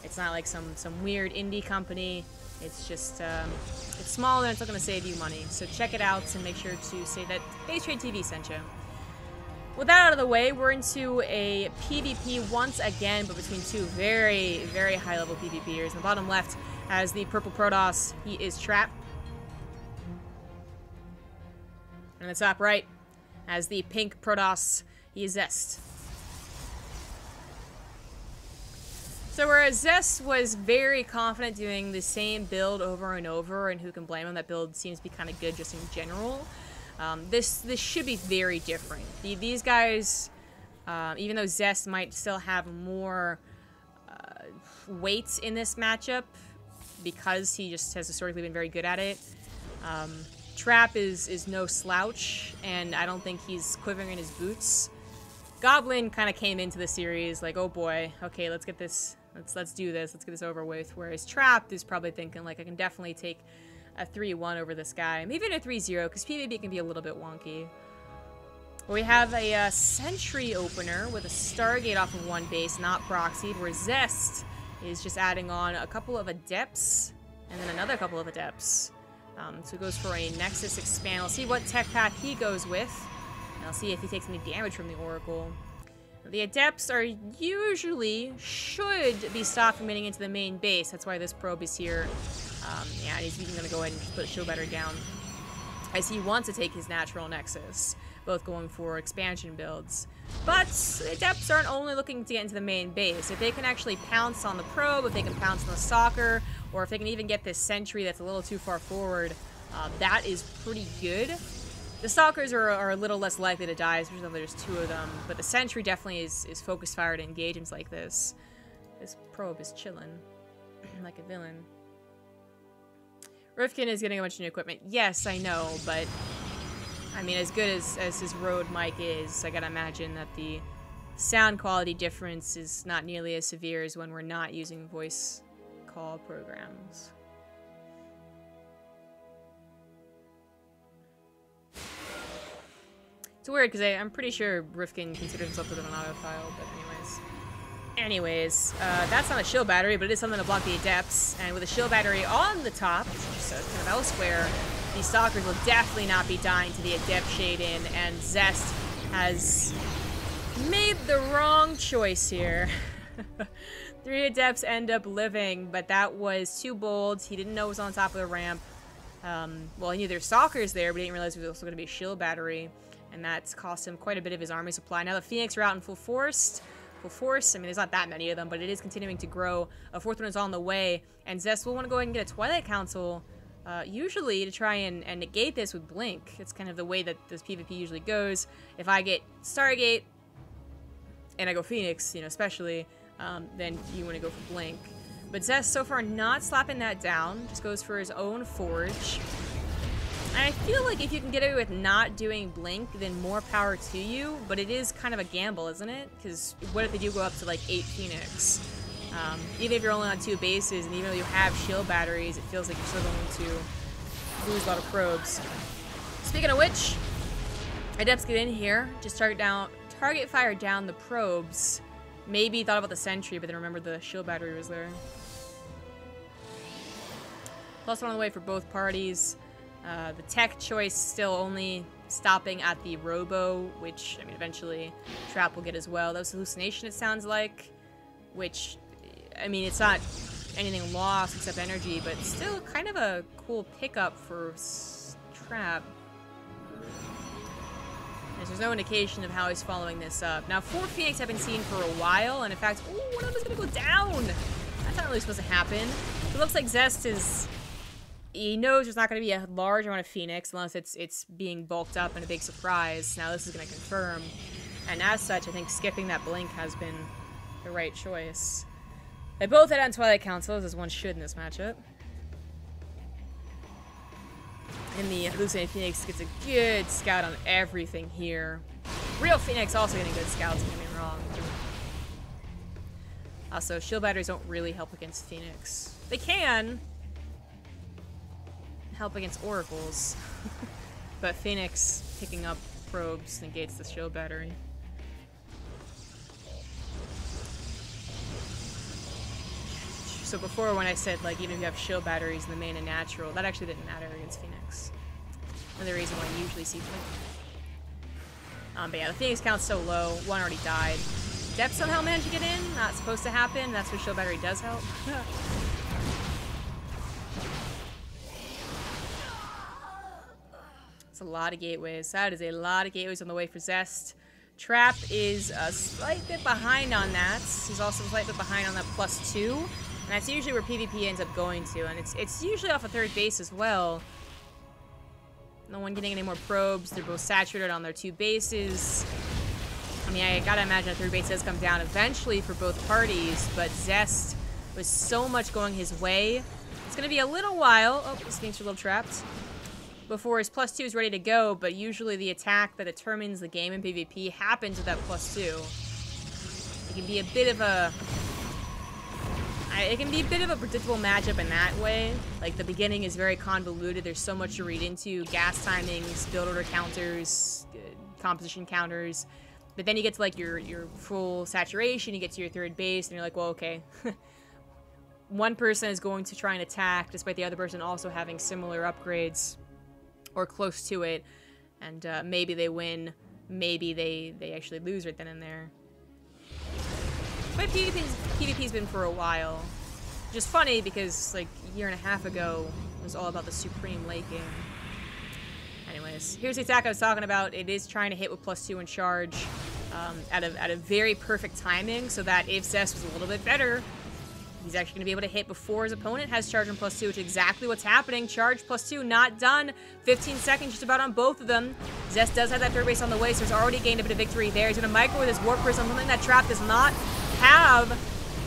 it's not like some weird indie company. It's just it's small and it's not going to save you money. So check it out and make sure to say that BaseTradeTV sent you. With that out of the way, we're into a PvP once again, but between two very, very high-level PvPers. In the bottom left has the purple Protoss. He is Trap. And in the top right has the pink Protoss. He is Zest. So whereas Zest was very confident doing the same build over and over, and who can blame him, that build seems to be kind of good just in general. This should be very different. These guys, even though Zest might still have more weight in this matchup, because he just has historically been very good at it, Trap is no slouch, and I don't think he's quivering in his boots. Goblin kind of came into the series like, oh boy, okay, let's get this, let's do this, let's get this over with. Whereas Trap is probably thinking like, I can definitely take a 3-1 over this guy, maybe even a 3-0, because PvP can be a little bit wonky. We have a Sentry opener with a Stargate off of one base, not proxied, where Zest is just adding on a couple of Adepts, and then another couple of Adepts. So he goes for a Nexus expand. We'll see what tech path he goes with. And I'll see if he takes any damage from the Oracle. The Adepts are usually, should be stopped from getting into the main base. That's why this probe is here. Yeah, and he's even going to go ahead and just put a shield battery down, as he wants to take his natural Nexus, both going for expansion builds. But the Adepts aren't only looking to get into the main base. If they can actually pounce on the probe, if they can pounce on the Stalker, or if they can even get this Sentry that's a little too far forward, that is pretty good. The Stalkers are a little less likely to die, especially if there's 2 of them, but the Sentry definitely is focus fired in engagements like this. This probe is chilling like a villain. Rifkin is getting a bunch of new equipment. Yes, I know, but I mean, as good as his Rode mic is, I gotta imagine that the sound quality difference is not nearly as severe as when we're not using voice call programs. It's weird, because I'm pretty sure Rifkin considers himself a bit of an autophile, but anyways, that's not a shield battery, but it is something to block the Adepts, and with a shield battery on the top, just kind of elsewhere, these Stalkers will definitely not be dying to the Adept shade-in, and Zest has made the wrong choice here. 3 Adepts end up living, but that was too bold. He didn't know it was on top of the ramp. Well, he knew there's Stalkers there, but he didn't realize there was also going to be a shield battery, and that's cost him quite a bit of his army supply. Now the Phoenix are out in full force. I mean, there's not that many of them, but it is continuing to grow. A 4th one is on the way, and Zest will want to go ahead and get a Twilight Council, usually to try and negate this with Blink. It's kind of the way that this PvP usually goes. If I get Stargate, and I go Phoenix, you know, especially, then you want to go for Blink. But Zest, so far, not slapping that down, just goes for his own Forge. And I feel like if you can get away with not doing Blink, then more power to you, but it is kind of a gamble, isn't it? Because what if they do go up to like 8 Phoenix? Even if you're only on 2 bases, and even though you have shield batteries, it feels like you're still going to lose a lot of probes. Speaking of which, Adepts get in here, just target fire down the probes. Maybe thought about the Sentry, but then remembered the shield battery was there. +1 on the way for both parties. The tech choice still only stopping at the Robo, which, I mean, eventually Trap will get as well. That was Hallucination, it sounds like, which, I mean, it's not anything lost except energy, but still kind of a cool pickup for Trap. There's no indication of how he's following this up. Now, 4 Phoenix have been seen for a while, and in fact, ooh, one of them is going to go down! That's not really supposed to happen. It looks like Zest is... He knows there's not going to be a large amount of Phoenix unless it's being bulked up in a big surprise. Now this is going to confirm. And as such, I think skipping that Blink has been the right choice. They both head on Twilight Councils, as one should in this matchup. And the Hallucinated Phoenix gets a good scout on everything here. Real Phoenix also getting good scouts, don't get me wrong. Also, shield batteries don't really help against Phoenix. They can help against Oracles, but Phoenix picking up probes negates the shield battery. So before, when I said, like, even if you have shield batteries in the main and natural, that actually didn't matter against Phoenix. Another reason why you usually see Blink. But yeah, the Phoenix count's so low. One already died. Depth somehow managed to get in. Not supposed to happen. That's where shield battery does help. It's a lot of gateways. That is a lot of gateways on the way for Zest. Trap is a slight bit behind on that. He's also a slight bit behind on that +2. And that's usually where PvP ends up going to. And it's usually off of third base as well. No one getting any more probes. They're both saturated on their 2 bases. I mean, I gotta imagine a third base does come down eventually for both parties. But Zest was so much going his way. It's gonna be a little while. Oh, this game's a little trapped. Before his +2 is ready to go, but usually the attack that determines the game in PvP happens with that +2. It can be a bit of a... It can be a bit of a predictable matchup in that way. Like, the beginning is very convoluted. There's so much to read into. Gas timings, build order counters, composition counters. But then you get to, like, your full saturation, you get to your third base, and you're like, well, okay. One person is going to try and attack, despite the other person also having similar upgrades. Or close to it, and maybe they win, maybe they actually lose right then and there. But PvP's been for a while. Which is funny because, like, a year and a half ago, it was all about the Supreme Late game. Anyways, here's the attack I was talking about. It is trying to hit with +2 and charge at a very perfect timing, so that if Zest was a little bit better, he's actually going to be able to hit before his opponent has charge on +2, which is exactly what's happening. Charge +2, not done. 15 seconds just about on both of them. Zest does have that third base on the way, so he's already gained a bit of victory there. He's going to micro with his Warp Prism, something that Trap does not have.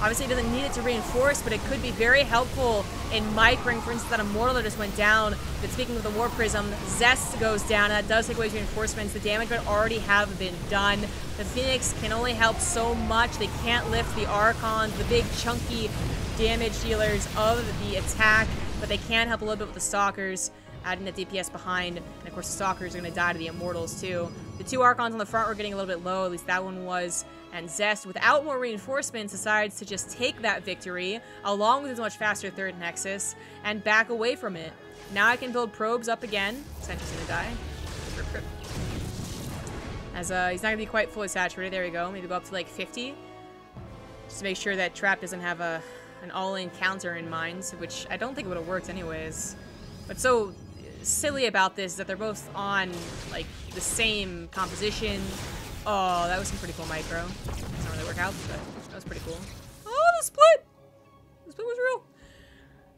Obviously, he doesn't need it to reinforce, but it could be very helpful in microing. For instance, that Immortal that just went down. But speaking of the Warp Prism, Zest goes down. That does take away his reinforcements. The damage would already have been done. The Phoenix can only help so much. They can't lift the Archons, the big chunky damage dealers of the attack, but they can help a little bit with the Stalkers, adding the DPS behind. And of course, the Stalkers are going to die to the Immortals too. The 2 Archons on the front were getting a little bit low, at least that one was. And Zest, without more reinforcements, decides to just take that victory, along with his much faster third Nexus, and back away from it. Now I can build probes up again. Sentry's gonna die. As he's not gonna be quite fully saturated. There we go. Maybe go up to like 50. Just to make sure that Trap doesn't have an all-in counter in mind, which I don't think it would have worked anyways. But so silly about this is that they're both on like the same composition. Oh, that was some pretty cool micro. Doesn't really work out, but that was pretty cool. Oh, the split! The split was real.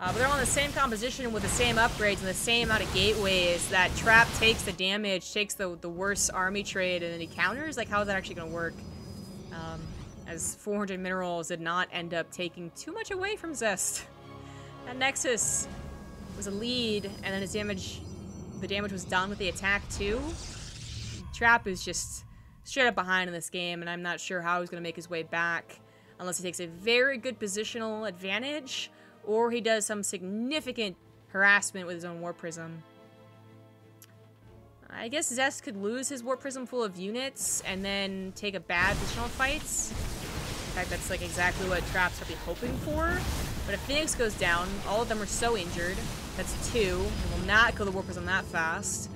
But they're on the same composition with the same upgrades and the same amount of gateways. That Trap takes the damage, takes the worst army trade, and then he counters? Like, how is that actually going to work? As 400 minerals did not end up taking too much away from Zest. That Nexus was a lead, and then his damage, the damage was done with the attack too. Trap is just straight up behind in this game, and I'm not sure how he's going to make his way back unless he takes a very good positional advantage or he does some significant harassment with his own Warp Prism. I guess Zest could lose his Warp Prism full of units and then take a bad positional fights. In fact, that's like exactly what Trap's probably hoping for. But if Phoenix goes down, all of them are so injured. That's 2. He will not kill the Warp Prism that fast.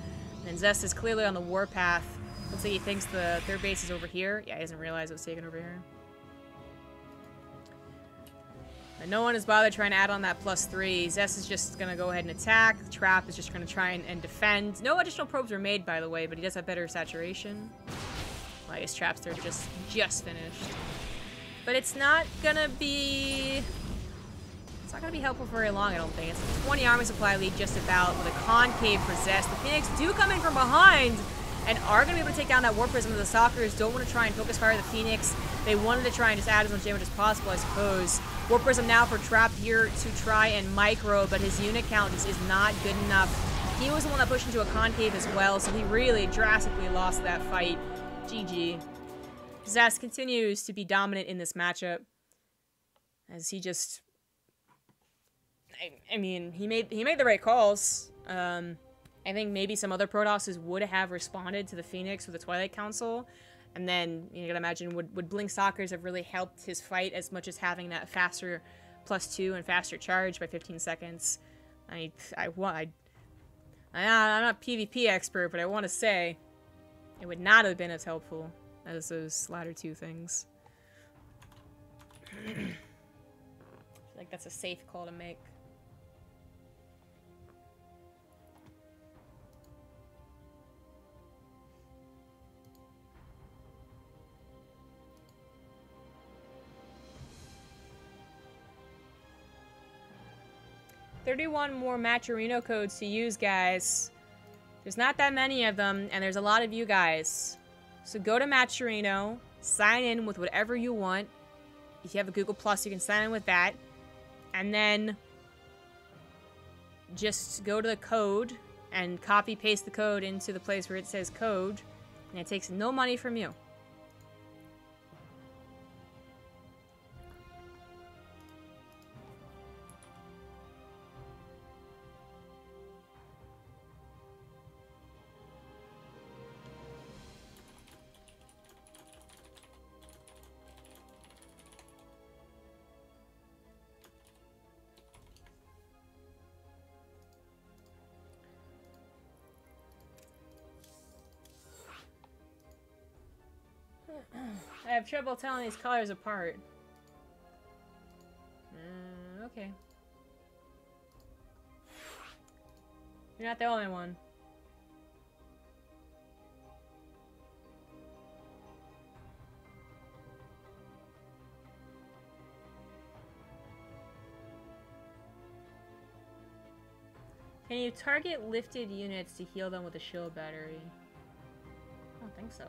And Zest is clearly on the warpath. Looks like he thinks the third base is over here. Yeah, he doesn't realize it was taken over here. And no one is bothered trying to add on that +3. Zest is just going to go ahead and attack. Trap is just going to try and defend. No additional probes were made, by the way, but he does have better saturation. Well, I guess Trap's third just finished. But it's not going to be... It's not going to be helpful for very long, I don't think. It's a 20 army supply lead just about with a concave for Zest. The Phoenix do come in from behind and are going to be able to take down that Warp Prism. The Stalkers don't want to try and focus fire the Phoenix. They wanted to try and just add as much damage as possible, I suppose. Warp Prism now for Trap here to try and micro, but his unit count just is not good enough. He was the one that pushed into a concave as well, so he really drastically lost that fight. GG. Zest continues to be dominant in this matchup, as he just... I mean, he made the right calls. I think maybe some other Protosses would have responded to the Phoenix with the Twilight Council. And then, you can imagine, would Blink Stalkers have really helped his fight as much as having that faster +2 and faster charge by 15 seconds? I'm not a PvP expert, but I want to say it would not have been as helpful as those latter 2 things. I feel like that's a safe call to make. 31 more Matcherino codes to use, guys. There's not that many of them, and there's a lot of you guys. So go to Matcherino, sign in with whatever you want. If you have a Google Plus, you can sign in with that. And then just go to the code and copy-paste the code into the place where it says code, and it takes no money from you. I have trouble telling these colors apart. Okay. You're not the only one. Can you target lifted units to heal them with a shield battery? I don't think so.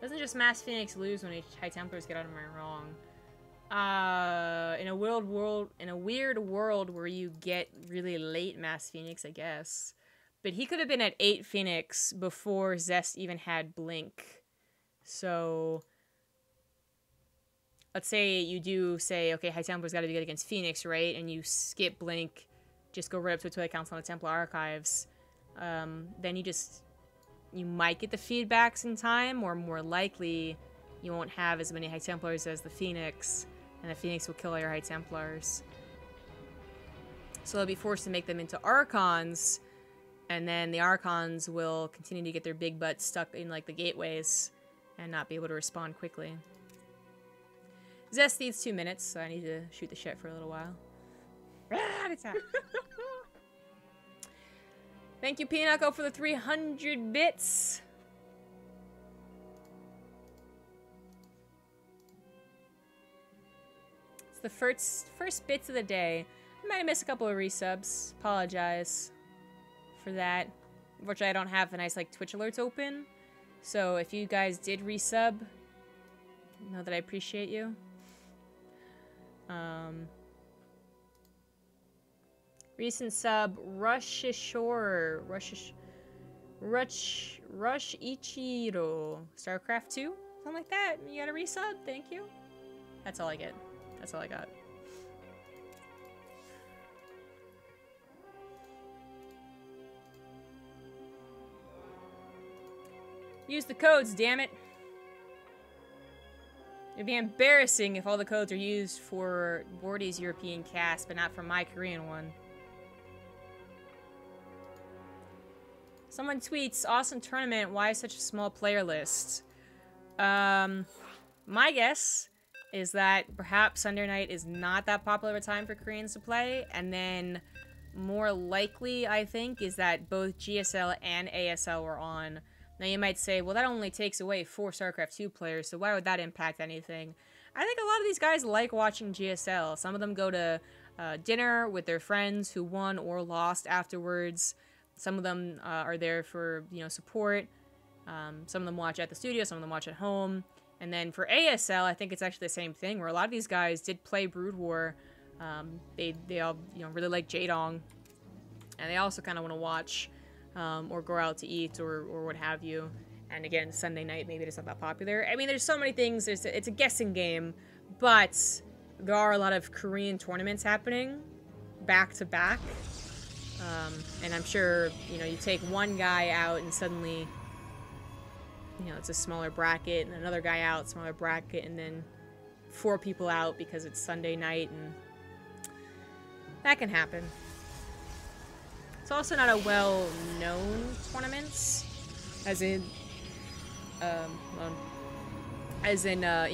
Doesn't just Mass Phoenix lose when High Templars get out of my wrong? In a weird world where you get really late Mass Phoenix, I guess. But he could have been at 8 Phoenix before Zest even had Blink. So let's say you do say, okay, High Templar's got to be good against Phoenix, right? And you skip Blink, just go right up to until it counts on the Templar Archives. Then you might get the feedbacks in time, or more likely, you won't have as many High Templars as the Phoenix, and the Phoenix will kill all your High Templars. So they'll be forced to make them into Archons, and then the Archons will continue to get their big butts stuck in, like, the gateways, and not be able to respond quickly. Zest needs 2 minutes, so I need to shoot the shit for a little while. Thank you, Pinocchio, for the 300 bits. It's the first bits of the day. I might have missed a couple of resubs. Apologize for that. Unfortunately, I don't have the nice, like, Twitch alerts open. So if you guys did resub, know that I appreciate you. Recent sub, Rush Ichiro. StarCraft 2? Something like that. You got a resub? Thank you. That's all I get. That's all I got. Use the codes, damn it. It'd be embarrassing if all the codes are used for Bordy's European cast, but not for my Korean one. Someone tweets, awesome tournament, why such a small player list? My guess is that perhaps Sunday night is not that popular of a time for Koreans to play, and then more likely, I think, is that both GSL and ASL were on. Now you might say, well, that only takes away 4 StarCraft 2 players, so why would that impact anything? I think a lot of these guys like watching GSL. Some of them go to dinner with their friends who won or lost afterwards. Some of them are there for, you know, support. Some of them watch at the studio, some of them watch at home. And then for ASL, I think it's actually the same thing, where a lot of these guys did play Brood War. They all, you know, really like Jaedong. And they also kind of want to watch or go out to eat or what have you. And again, Sunday night, maybe it's not that popular. I mean, there's so many things. It's a guessing game. But there are a lot of Korean tournaments happening back to back. And I'm sure, you know, you take one guy out and suddenly, you know, it's a smaller bracket, and another guy out, smaller bracket, and then 4 people out because it's Sunday night, and that can happen. It's also not a well-known tournament, as in, you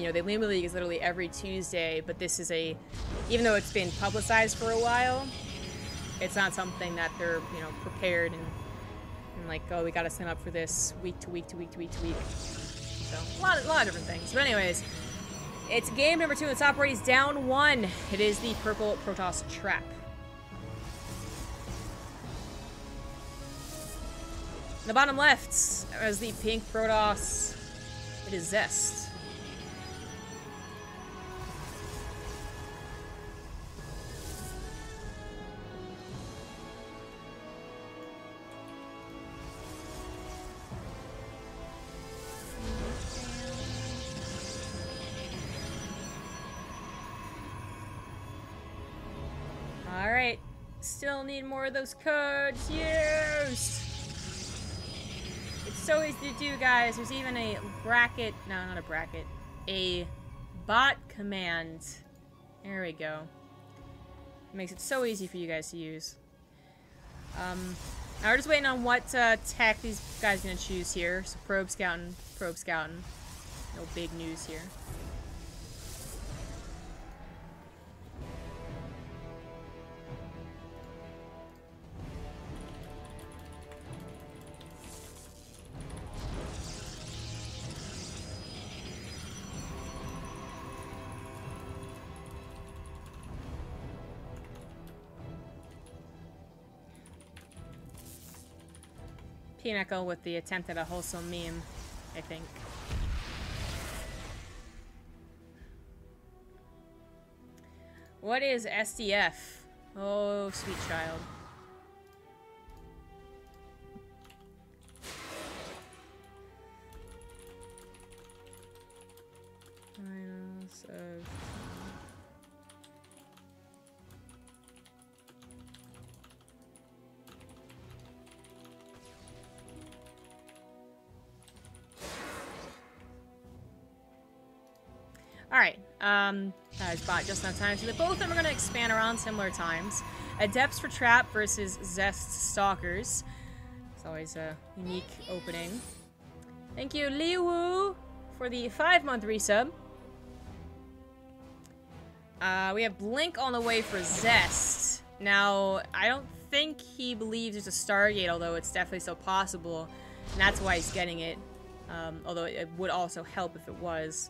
know, the Lima League is literally every Tuesday, but this is even though it's been publicized for a while, it's not something that they're, you know, prepared and like, oh, we gotta sign up for this week to week to week to week to week. So, a lot of different things. But anyways, It's game number 2 in the top rate. He's down 1. It is the purple Protoss trap. In the bottom left, as the pink Protoss, it is Zest. Alright, still need more of those codes. Yes! It's so easy to do, guys. There's even a bracket. No, not a bracket. A bot command. There we go. It makes it so easy for you guys to use. Now we're just waiting on what tech these guys are going to choose here. So probe scouting, probe scouting. No big news here. Pinnacle with the attempt at a wholesome meme, I think. What is SDF? Oh, sweet child. Finals of... Alright, I bought just enough time so that both of them are going to expand around similar times. Adepts for Trap versus Zest Stalkers. It's always a unique opening. Thank you, Liwu, for the 5-month resub. We have Blink on the way for Zest. Now, I don't think he believes there's a Stargate, although it's definitely still possible. And that's why he's getting it. Although it would also help if it was.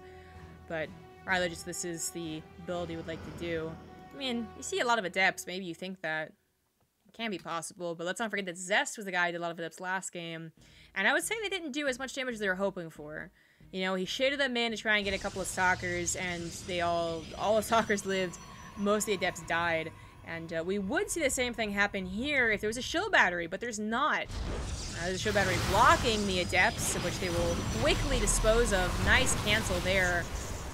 But rather just this is the build he would like to do. I mean, you see a lot of Adepts. Maybe you think that it can be possible. But let's not forget that Zest was the guy who did a lot of Adepts last game. And I would say they didn't do as much damage as they were hoping for. You know, he shaded them in to try and get a couple of Stalkers. And they all the Stalkers lived. Most of the Adepts died. And we would see the same thing happen here if there was a shield battery. But there's not. There's a shield battery blocking the Adepts, which they will quickly dispose of. Nice cancel there.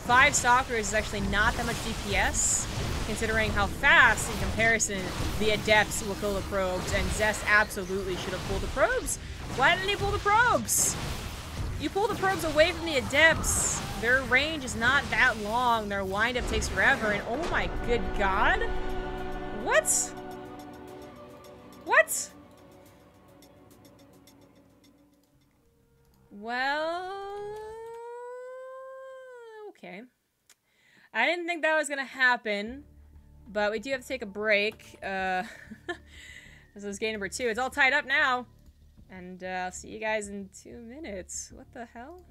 5 Stalkers is actually not that much DPS, considering how fast, in comparison, the Adepts will kill the probes, and Zest absolutely should have pulled the probes. Why didn't he pull the probes? You pull the probes away from the Adepts. Their range is not that long. Their windup takes forever, and oh my good god. What? What? Well... Okay. I didn't think that was gonna happen, but we do have to take a break. This is game number 2. It's all tied up now. And I'll see you guys in 2 minutes. What the hell?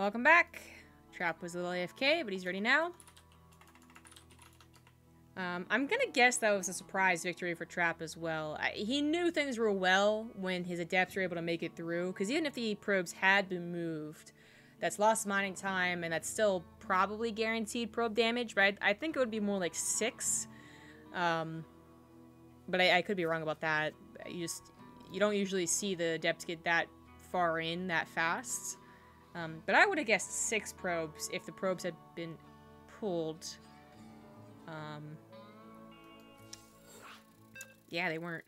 Welcome back. Trap was a little AFK, but he's ready now. I'm gonna guess that was a surprise victory for Trap as well. He knew things were well when his adepts were able to make it through, because even if the probes had been moved, that's lost mining time, and that's still probably guaranteed probe damage, right? I think it would be more like 6. But I could be wrong about that. You don't usually see the adepts get that far in that fast. But I would have guessed 6 probes if the probes had been pulled. Yeah, they weren't.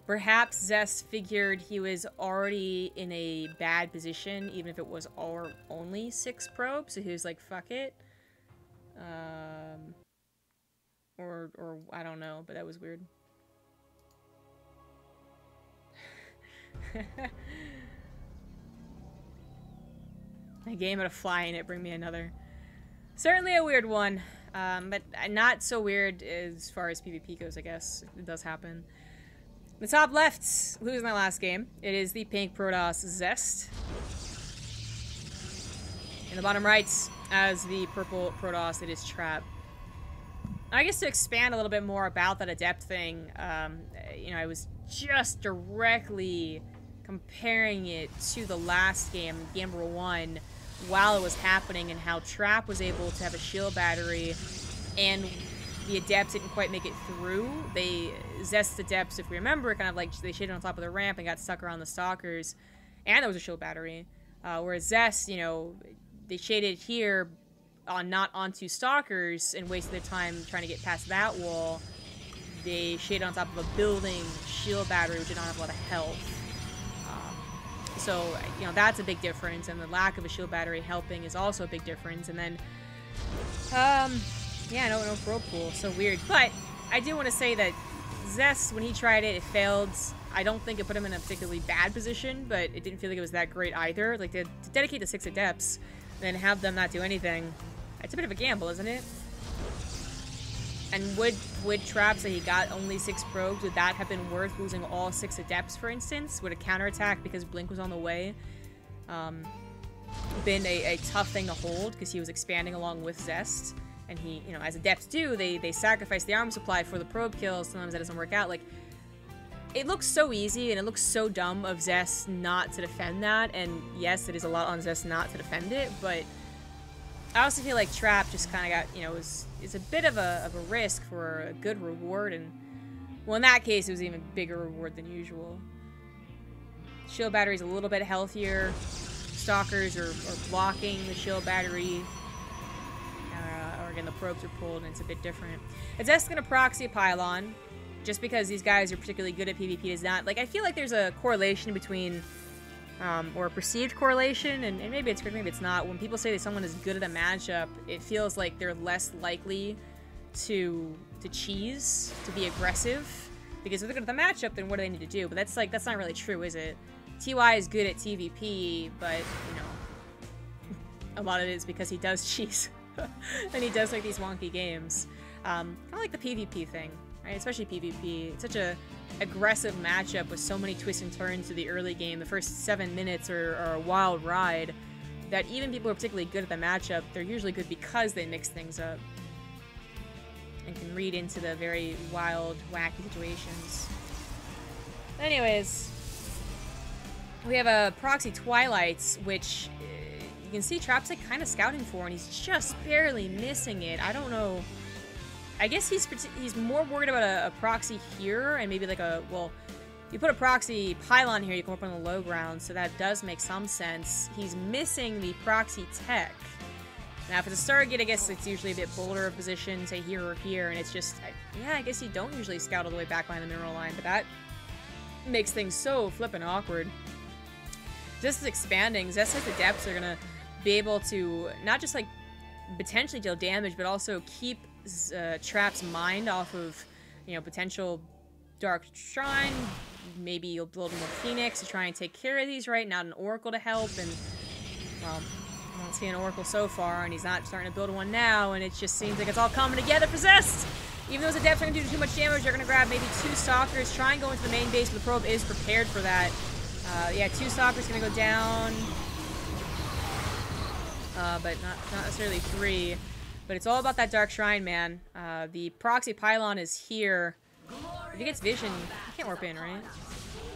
Perhaps Zest figured he was already in a bad position, even if it was only 6 probes, so he was like, fuck it. Or I don't know, but that was weird. A game at a fly in it, bring me another. Certainly a weird one, but not so weird as far as PvP goes, I guess. It does happen. The top left, losing that last game, it is the pink Protoss Zest. In the bottom right, as the purple Protoss, it is Trap. I guess to expand a little bit more about that adept thing, you know, I was just directly comparing it to the last game, game number 1, while it was happening, and how Trap was able to have a shield battery, and the adepts didn't quite make it through. They Zest adepts, if we remember, kind of like they shaded on top of the ramp and got stuck around the stalkers, and there was a shield battery. Whereas Zest, you know, they shaded here on not onto stalkers and wasted their time trying to get past that wall. They shaded on top of a building shield battery, which did not have a lot of health. So, you know, that's a big difference, and the lack of a shield battery helping is also a big difference. And then, yeah, no probe pool, so weird. But I do want to say that Zest, when he tried it, it failed. I don't think it put him in a particularly bad position, but it didn't feel like it was that great either. Like, to dedicate to 6 adepts, and then have them not do anything, it's a bit of a gamble, isn't it? And would Trap say he got only 6 probes? Would that have been worth losing all 6 adepts, for instance? Would a counterattack because Blink was on the way been a tough thing to hold, because he was expanding along with Zest? And he, you know, as adepts do, they sacrifice the armor supply for the probe kills. Sometimes that doesn't work out. Like, it looks so easy, and it looks so dumb of Zest not to defend that. And yes, it is a lot on Zest not to defend it, but I also feel like Trap just kind of got, you know, is a bit of a risk for a good reward, and, well, in that case, it was an even bigger reward than usual. Shield battery's a little bit healthier. Stalkers are blocking the shield battery. Or again, the probes are pulled, and it's a bit different. Zest's gonna proxy a pylon, just because these guys are particularly good at PvP does not. Like, I feel like there's a correlation between or a perceived correlation, and maybe it's good, maybe it's not. When people say that someone is good at a matchup, it feels like they're less likely to cheese, to be aggressive, because if they're good at the matchup, then what do they need to do? But that's not really true, is it? TY is good at TVP, but, you know, a lot of it is because he does cheese, and he does like these wonky games. Kind of like the PvP thing, right? Especially PvP. It's such a aggressive matchup with so many twists and turns to the early game. The first 7 minutes are a wild ride, that even people who are particularly good at the matchup, they're usually good because they mix things up and can read into the very wild, wacky situations. Anyways, we have a proxy Twilights, which you can see Trap's like kind of scouting for, and he's just barely missing it. I don't know. I guess he's more worried about a proxy here, and maybe like a, well, you put a proxy pylon here, you come up on the low ground, so that does make some sense. He's missing the proxy tech. Now, if it's a Stargate, I guess it's usually a bit bolder of position, say here or here, and it's just, yeah, I guess you don't usually scout all the way back behind the mineral line, but that makes things so flippin' awkward. Zest is expanding. Zest has the depths are gonna be able to not just like potentially deal damage, but also keep Trap's mind off of, you know, potential Dark Shrine. Maybe you'll build more Phoenix to try and take care of these, right? Not an Oracle to help, and, well, I don't see an Oracle so far, and he's not starting to build one now, and it just seems like it's all coming together for Zest! Even though his adepts are going to do too much damage, they're going to grab maybe 2 Stalkers, try and go into the main base, but the probe is prepared for that. Yeah, 2 Stalkers going to go down. but not necessarily 3. But it's all about that Dark Shrine, man. The proxy pylon is here. If he gets vision, he can't warp in, right?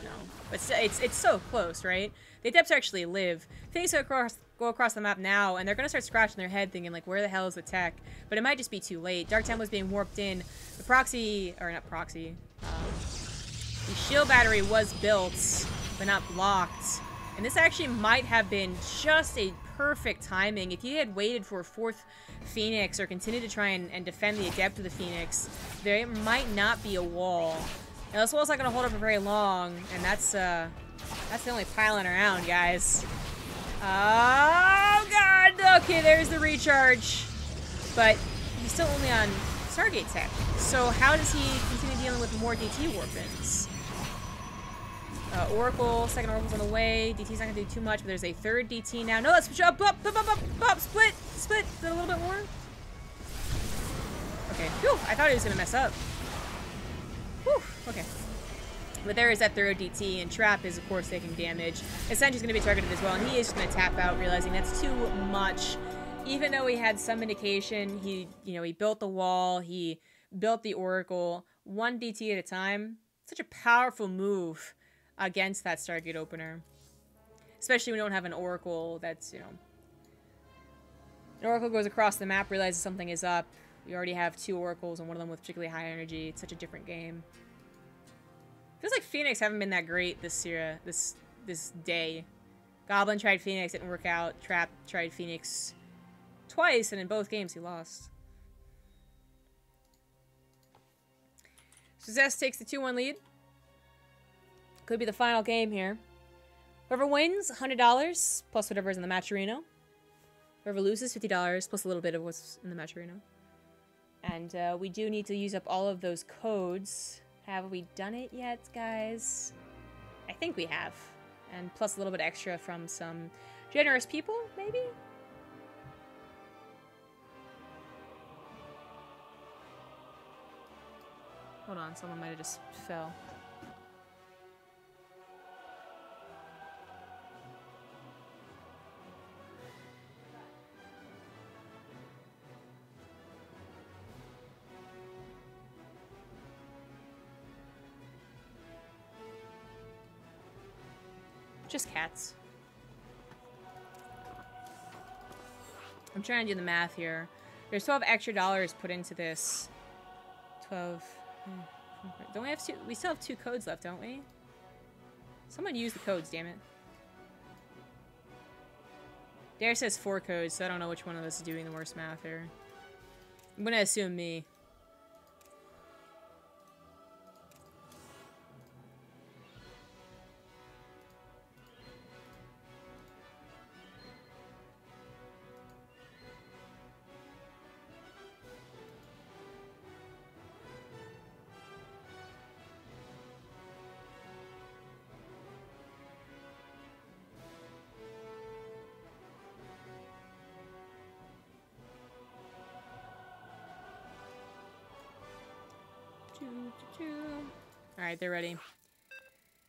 No. But it's so close, right? The Adepts actually live. Things go across the map now, and they're going to start scratching their head thinking, like, where the hell is the tech? But it might just be too late. Dark Temple is being warped in. The proxy, or not proxy, the shield battery was built, but not blocked. And this actually might have been just a perfect timing. If he had waited for a 4th Phoenix or continued to try and defend the Adept of the Phoenix, there might not be a wall. Now, this wall's not going to hold up for very long, and that's the only pylon around, guys. Oh, God! Okay, there's the recharge. But he's still only on Stargate tech. So how does he continue dealing with more DT warp-ins? Oracle, second Oracle's on the way. DT's not gonna do too much, but there's a 3rd DT now. No, let's switch up, split, is it a little bit more? Okay, whew, I thought he was gonna mess up. Whew, okay. But there is that 3rd DT, and Trap is, of course, taking damage. Essentially, gonna be targeted as well, and he is just gonna tap out, realizing that's too much. Even though he had some indication, he built the wall, he built the Oracle, 1 DT at a time. Such a powerful move against that Stargate opener. Especially when we don't have an Oracle that's, an Oracle goes across the map, realizes something is up. We already have 2 Oracles, and one of them with particularly high energy. It's such a different game. Feels like Phoenix haven't been that great this year, this day. Goblin tried Phoenix, didn't work out. Trap tried Phoenix twice, and in both games he lost. So Zest takes the 2-1 lead. Could be the final game here. Whoever wins, $100 plus whatever's in the match arena. Whoever loses, $50 plus a little bit of what's in the match arena. And we do need to use up all of those codes. Have we done it yet, guys? I think we have. And plus a little bit extra from some generous people, maybe? Hold on, someone might have just fell. Just cats. I'm trying to do the math here. There's 12 extra dollars put into this. 12. Don't we have 2? We still have 2 codes left, don't we? Someone use the codes, damn it. Dare says 4 codes, so I don't know which one of us is doing the worst math here. I'm gonna assume me. Alright, they're ready.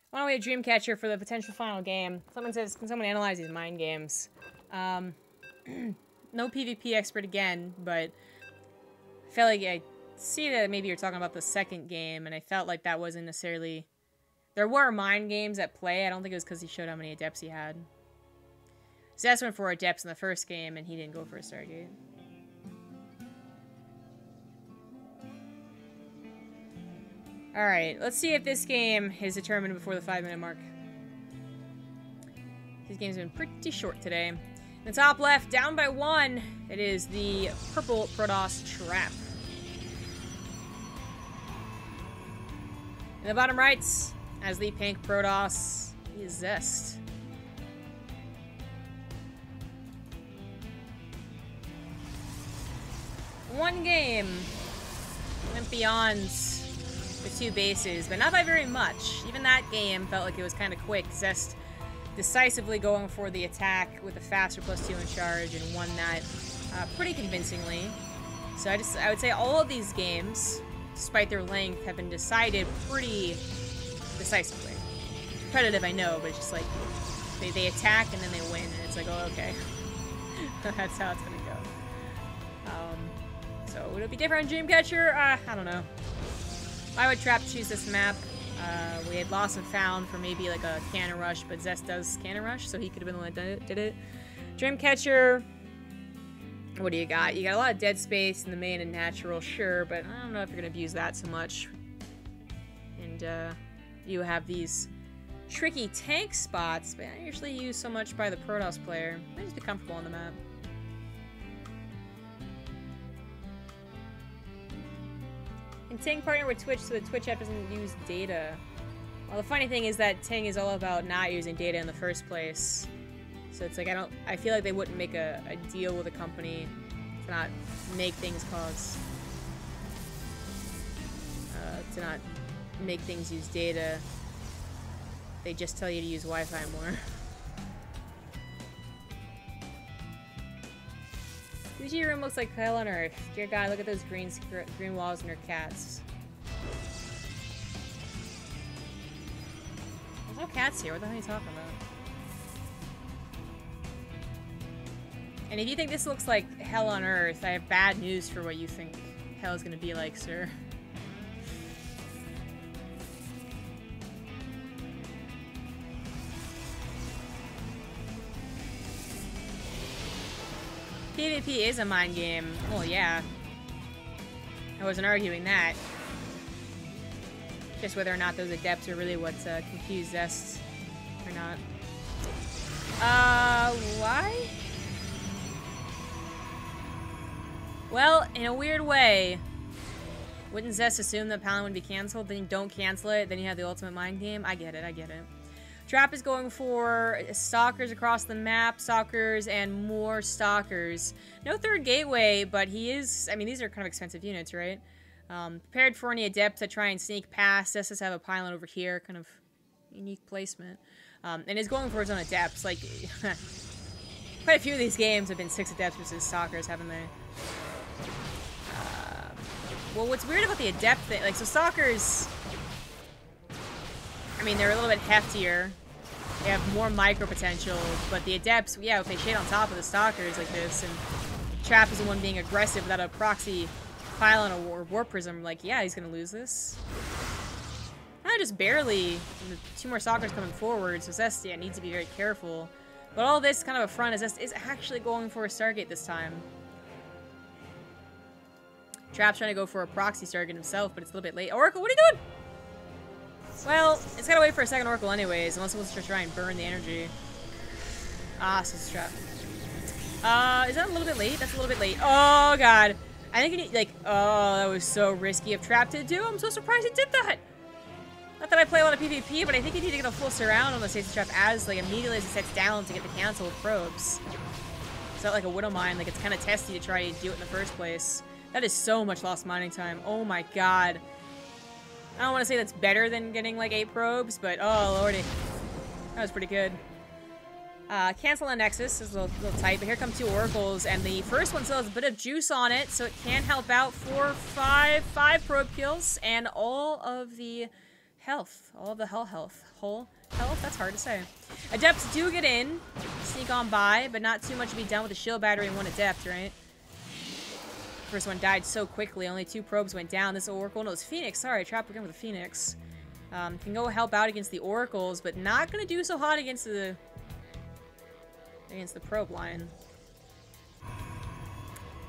Why don't we have Dreamcatcher for the potential final game? Someone says, can someone analyze these mind games? No PvP expert again, but I felt like I see that maybe you're talking about the second game, and I felt like that wasn't necessarily... There were mind games at play. I don't think it was because he showed how many Adepts he had. Zest went for Adepts in the first game, and he didn't go for a Stargate. Alright, let's see if this game is determined before the 5-minute mark. This game's been pretty short today. In the top left, down by 1, it is the purple Protoss Trap. In the bottom right, as the pink Protoss, is Zest. One game went beyond the 2 bases, but not by very much. Even that game felt like it was kind of quick. Zest decisively going for the attack with a faster +2 in charge and won that pretty convincingly. So I would say all of these games, despite their length, have been decided pretty decisively. Competitive, I know, but it's just like they attack and then they win, and it's like, oh, okay. That's how it's gonna go. So would it be different on Dreamcatcher? I don't know. Why would Trap choose this map? We had Lost and Found for maybe like a Cannon Rush, but Zest does Cannon Rush, so he could have been the one that did it. Dreamcatcher, what do you got? You got a lot of dead space in the main and natural, sure, but I don't know if you're going to abuse that so much. And you have these tricky tank spots, but not usually used so much by the Protoss player. Might just be comfortable on the map. And Ting partner with Twitch so the Twitch app doesn't use data. Well, the funny thing is that Ting is all about not using data in the first place. So it's like I feel like they wouldn't make a deal with a company to not make things to not make things use data. They just tell you to use Wi-Fi more. 2G room looks like hell on earth. Dear God, look at those green walls and her cats. There's no cats here. What the hell are you talking about? And if you think this looks like hell on earth, I have bad news for what you think hell is going to be like, sir. PvP is a mind game. Well, yeah. I wasn't arguing that. Just whether or not those adepts are really what confused Zest or not. Why? Well, in a weird way, wouldn't Zest assume that Paladin would be canceled? Then you don't cancel it, then you have the ultimate mind game? I get it, I get it. Trap is going for stalkers across the map, stalkers and more stalkers. No third gateway, but he is, I mean, these are kind of expensive units, right? Prepared for any adepts that try and sneak past. This does have a pylon over here, kind of unique placement. And is going for his own adepts. Like, quite a few of these games have been 6 adepts versus stalkers, haven't they? Well, what's weird about the adept thing, like, so stalkers, I mean, they're a little bit heftier. They have more micro potential, but the adepts, yeah, if they shade on top of the stalkers like this, and Trap is the one being aggressive without a proxy pylon or war prism, like, yeah, he's gonna lose this. Just barely. 2 more stalkers coming forward, so Zest, yeah, needs to be very careful. But all this kind of a front is Zest is actually going for a Stargate this time. Trap's trying to go for a proxy Stargate himself, but it's a little bit late. Oracle, what are you doing? Well, it's gotta wait for a second Oracle anyways, unless it wants to try and burn the energy. Ah, so it's Trap. Is that a little bit late? That's a little bit late. Oh, God. I think you need, like, oh, that was so risky of Trap to do. I'm so surprised it did that. Not that I play a lot of PvP, but I think you need to get a full surround on the Stasis Trap as, like, immediately as it sets down to get the cancel with probes. It's not like a Widow Mine, like, it's kind of testy to try to do it in the first place. That is so much lost mining time. Oh, my God. I don't want to say that's better than getting, like, 8 probes, but, oh, lordy. That was pretty good. Cancel the Nexus is a little tight, but here come 2 Oracles, and the first one still has a bit of juice on it, so it can help out for 5 probe kills, and all of the health. All of the whole health. That's hard to say. Adepts do get in, sneak on by, but not too much to be done with the shield battery and 1 adept, right? First one died so quickly, only 2 probes went down. This Oracle, no, it's Phoenix, sorry, Trap again with a Phoenix. Can go help out against the Oracles, but not gonna do so hot against the probe line.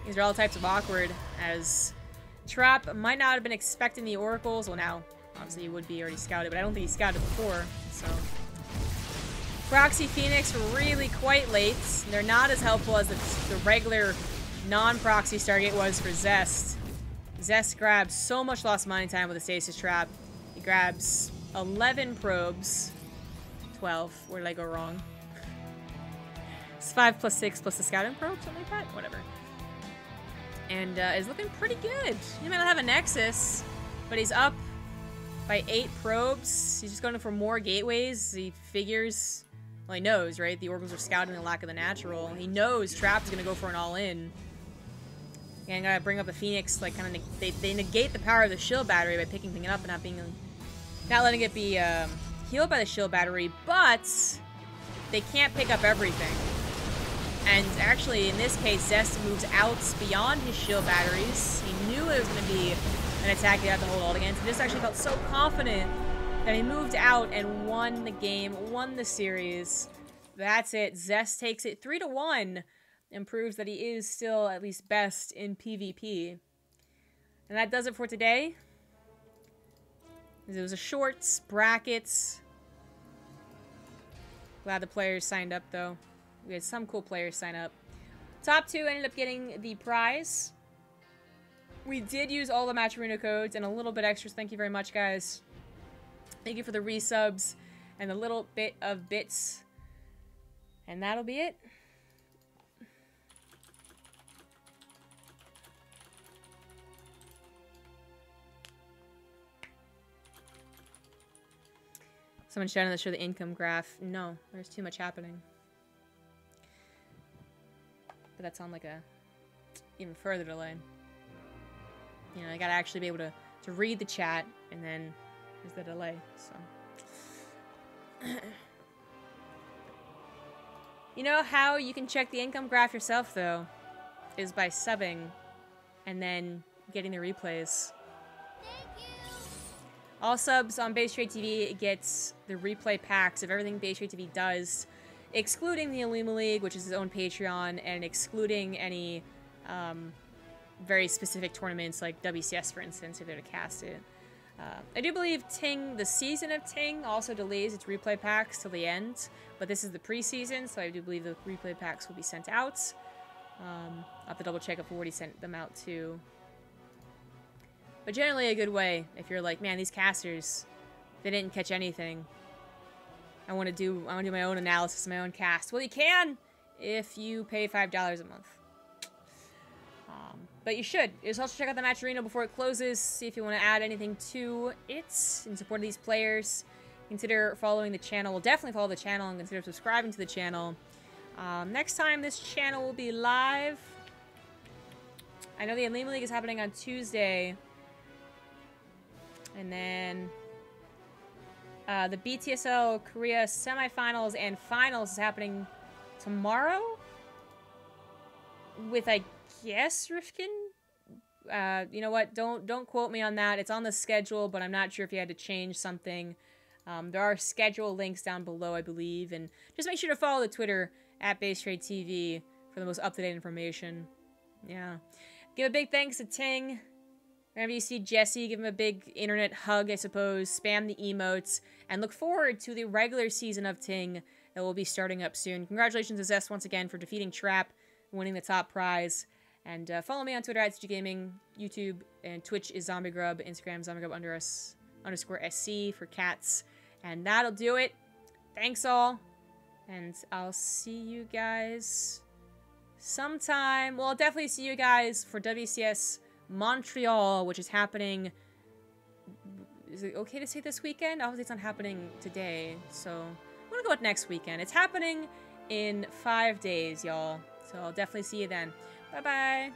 These are all types of awkward, as Trap might not have been expecting the Oracles. Well, now, obviously he would be already scouted, but I don't think he scouted before, so. Proxy Phoenix really quite late. They're not as helpful as the regular non-proxy Stargate was for Zest. Zest grabs so much lost mining time with a Stasis Trap. He grabs 11 probes. 12. Where did I go wrong? It's 5 plus 6 plus the scouting probe, something like that? Whatever. And is looking pretty good. He might not have a Nexus, but he's up by 8 probes. He's just going for more gateways. He figures, well, he knows, right? The Oracles are scouting the lack of the natural. He knows Trap's going to go for an all-in. And gotta bring up the Phoenix, like, kind of, they negate the power of the shield battery by picking things up and not letting it be healed by the shield battery, but they can't pick up everything. And actually, in this case, Zest moves out beyond his shield batteries. He knew it was going to be an attack he had to hold all against. He just actually felt so confident that he moved out and won the game, won the series. That's it. Zest takes it 3-1 and proves that he is still at least best in PvP. And that does it for today. It was a short brackets. Glad the players signed up, though. We had some cool players sign up. Top 2 ended up getting the prize. We did use all the Match Arena codes and a little bit extras. Thank you very much, guys. Thank you for the resubs and the little bit of bits. And that'll be it. Someone shouting to show the income graph. No, there's too much happening. But that's on like a even further delay. You know, I gotta actually be able to read the chat, and then there's the delay, so. You know how you can check the income graph yourself, though, is by subbing and then getting the replays. All subs on BaseTradeTV gets the replay packs of everything BaseTradeTV does, excluding the Illuma League, which is his own Patreon, and excluding any very specific tournaments like WCS, for instance, if they're to cast it. I do believe Ting, the season of Ting, also delays its replay packs till the end, but this is the preseason, so I do believe the replay packs will be sent out. I'll have to double check if we already sent them out too. But generally a good way if you're like, man, these casters, they didn't catch anything. I want to do my own analysis, my own cast. Well, you can if you pay $5 a month. But you should. Just also check out the Match Arena before it closes. See if you want to add anything to it in support of these players. Consider following the channel. Well, definitely follow the channel and consider subscribing to the channel. Next time this channel will be live. I know the Illuma League is happening on Tuesday. And then the BTSL Korea semifinals and finals is happening tomorrow. With, I guess, Rifkin? You know what? Don't quote me on that. It's on the schedule, but I'm not sure if you had to change something. There are schedule links down below, I believe. And just make sure to follow the Twitter at BaseTradeTV for the most up-to-date information. Yeah. Give a big thanks to Ting. Whenever you see Jesse, give him a big internet hug, I suppose. Spam the emotes. And look forward to the regular season of Ting that will be starting up soon. Congratulations to Zest once again for defeating Trap, winning the top prize. And follow me on Twitter at @TGaming, YouTube, and Twitch is ZombieGrub, Instagram ZombieGrub_SC for cats. And that'll do it. Thanks all. And I'll see you guys sometime. Well, I'll definitely see you guys for WCS Montreal, which is happening. Is it okay to say this weekend? Obviously, it's not happening today. So I'm going to go with next weekend. It's happening in 5 days, y'all. So I'll definitely see you then. Bye-bye.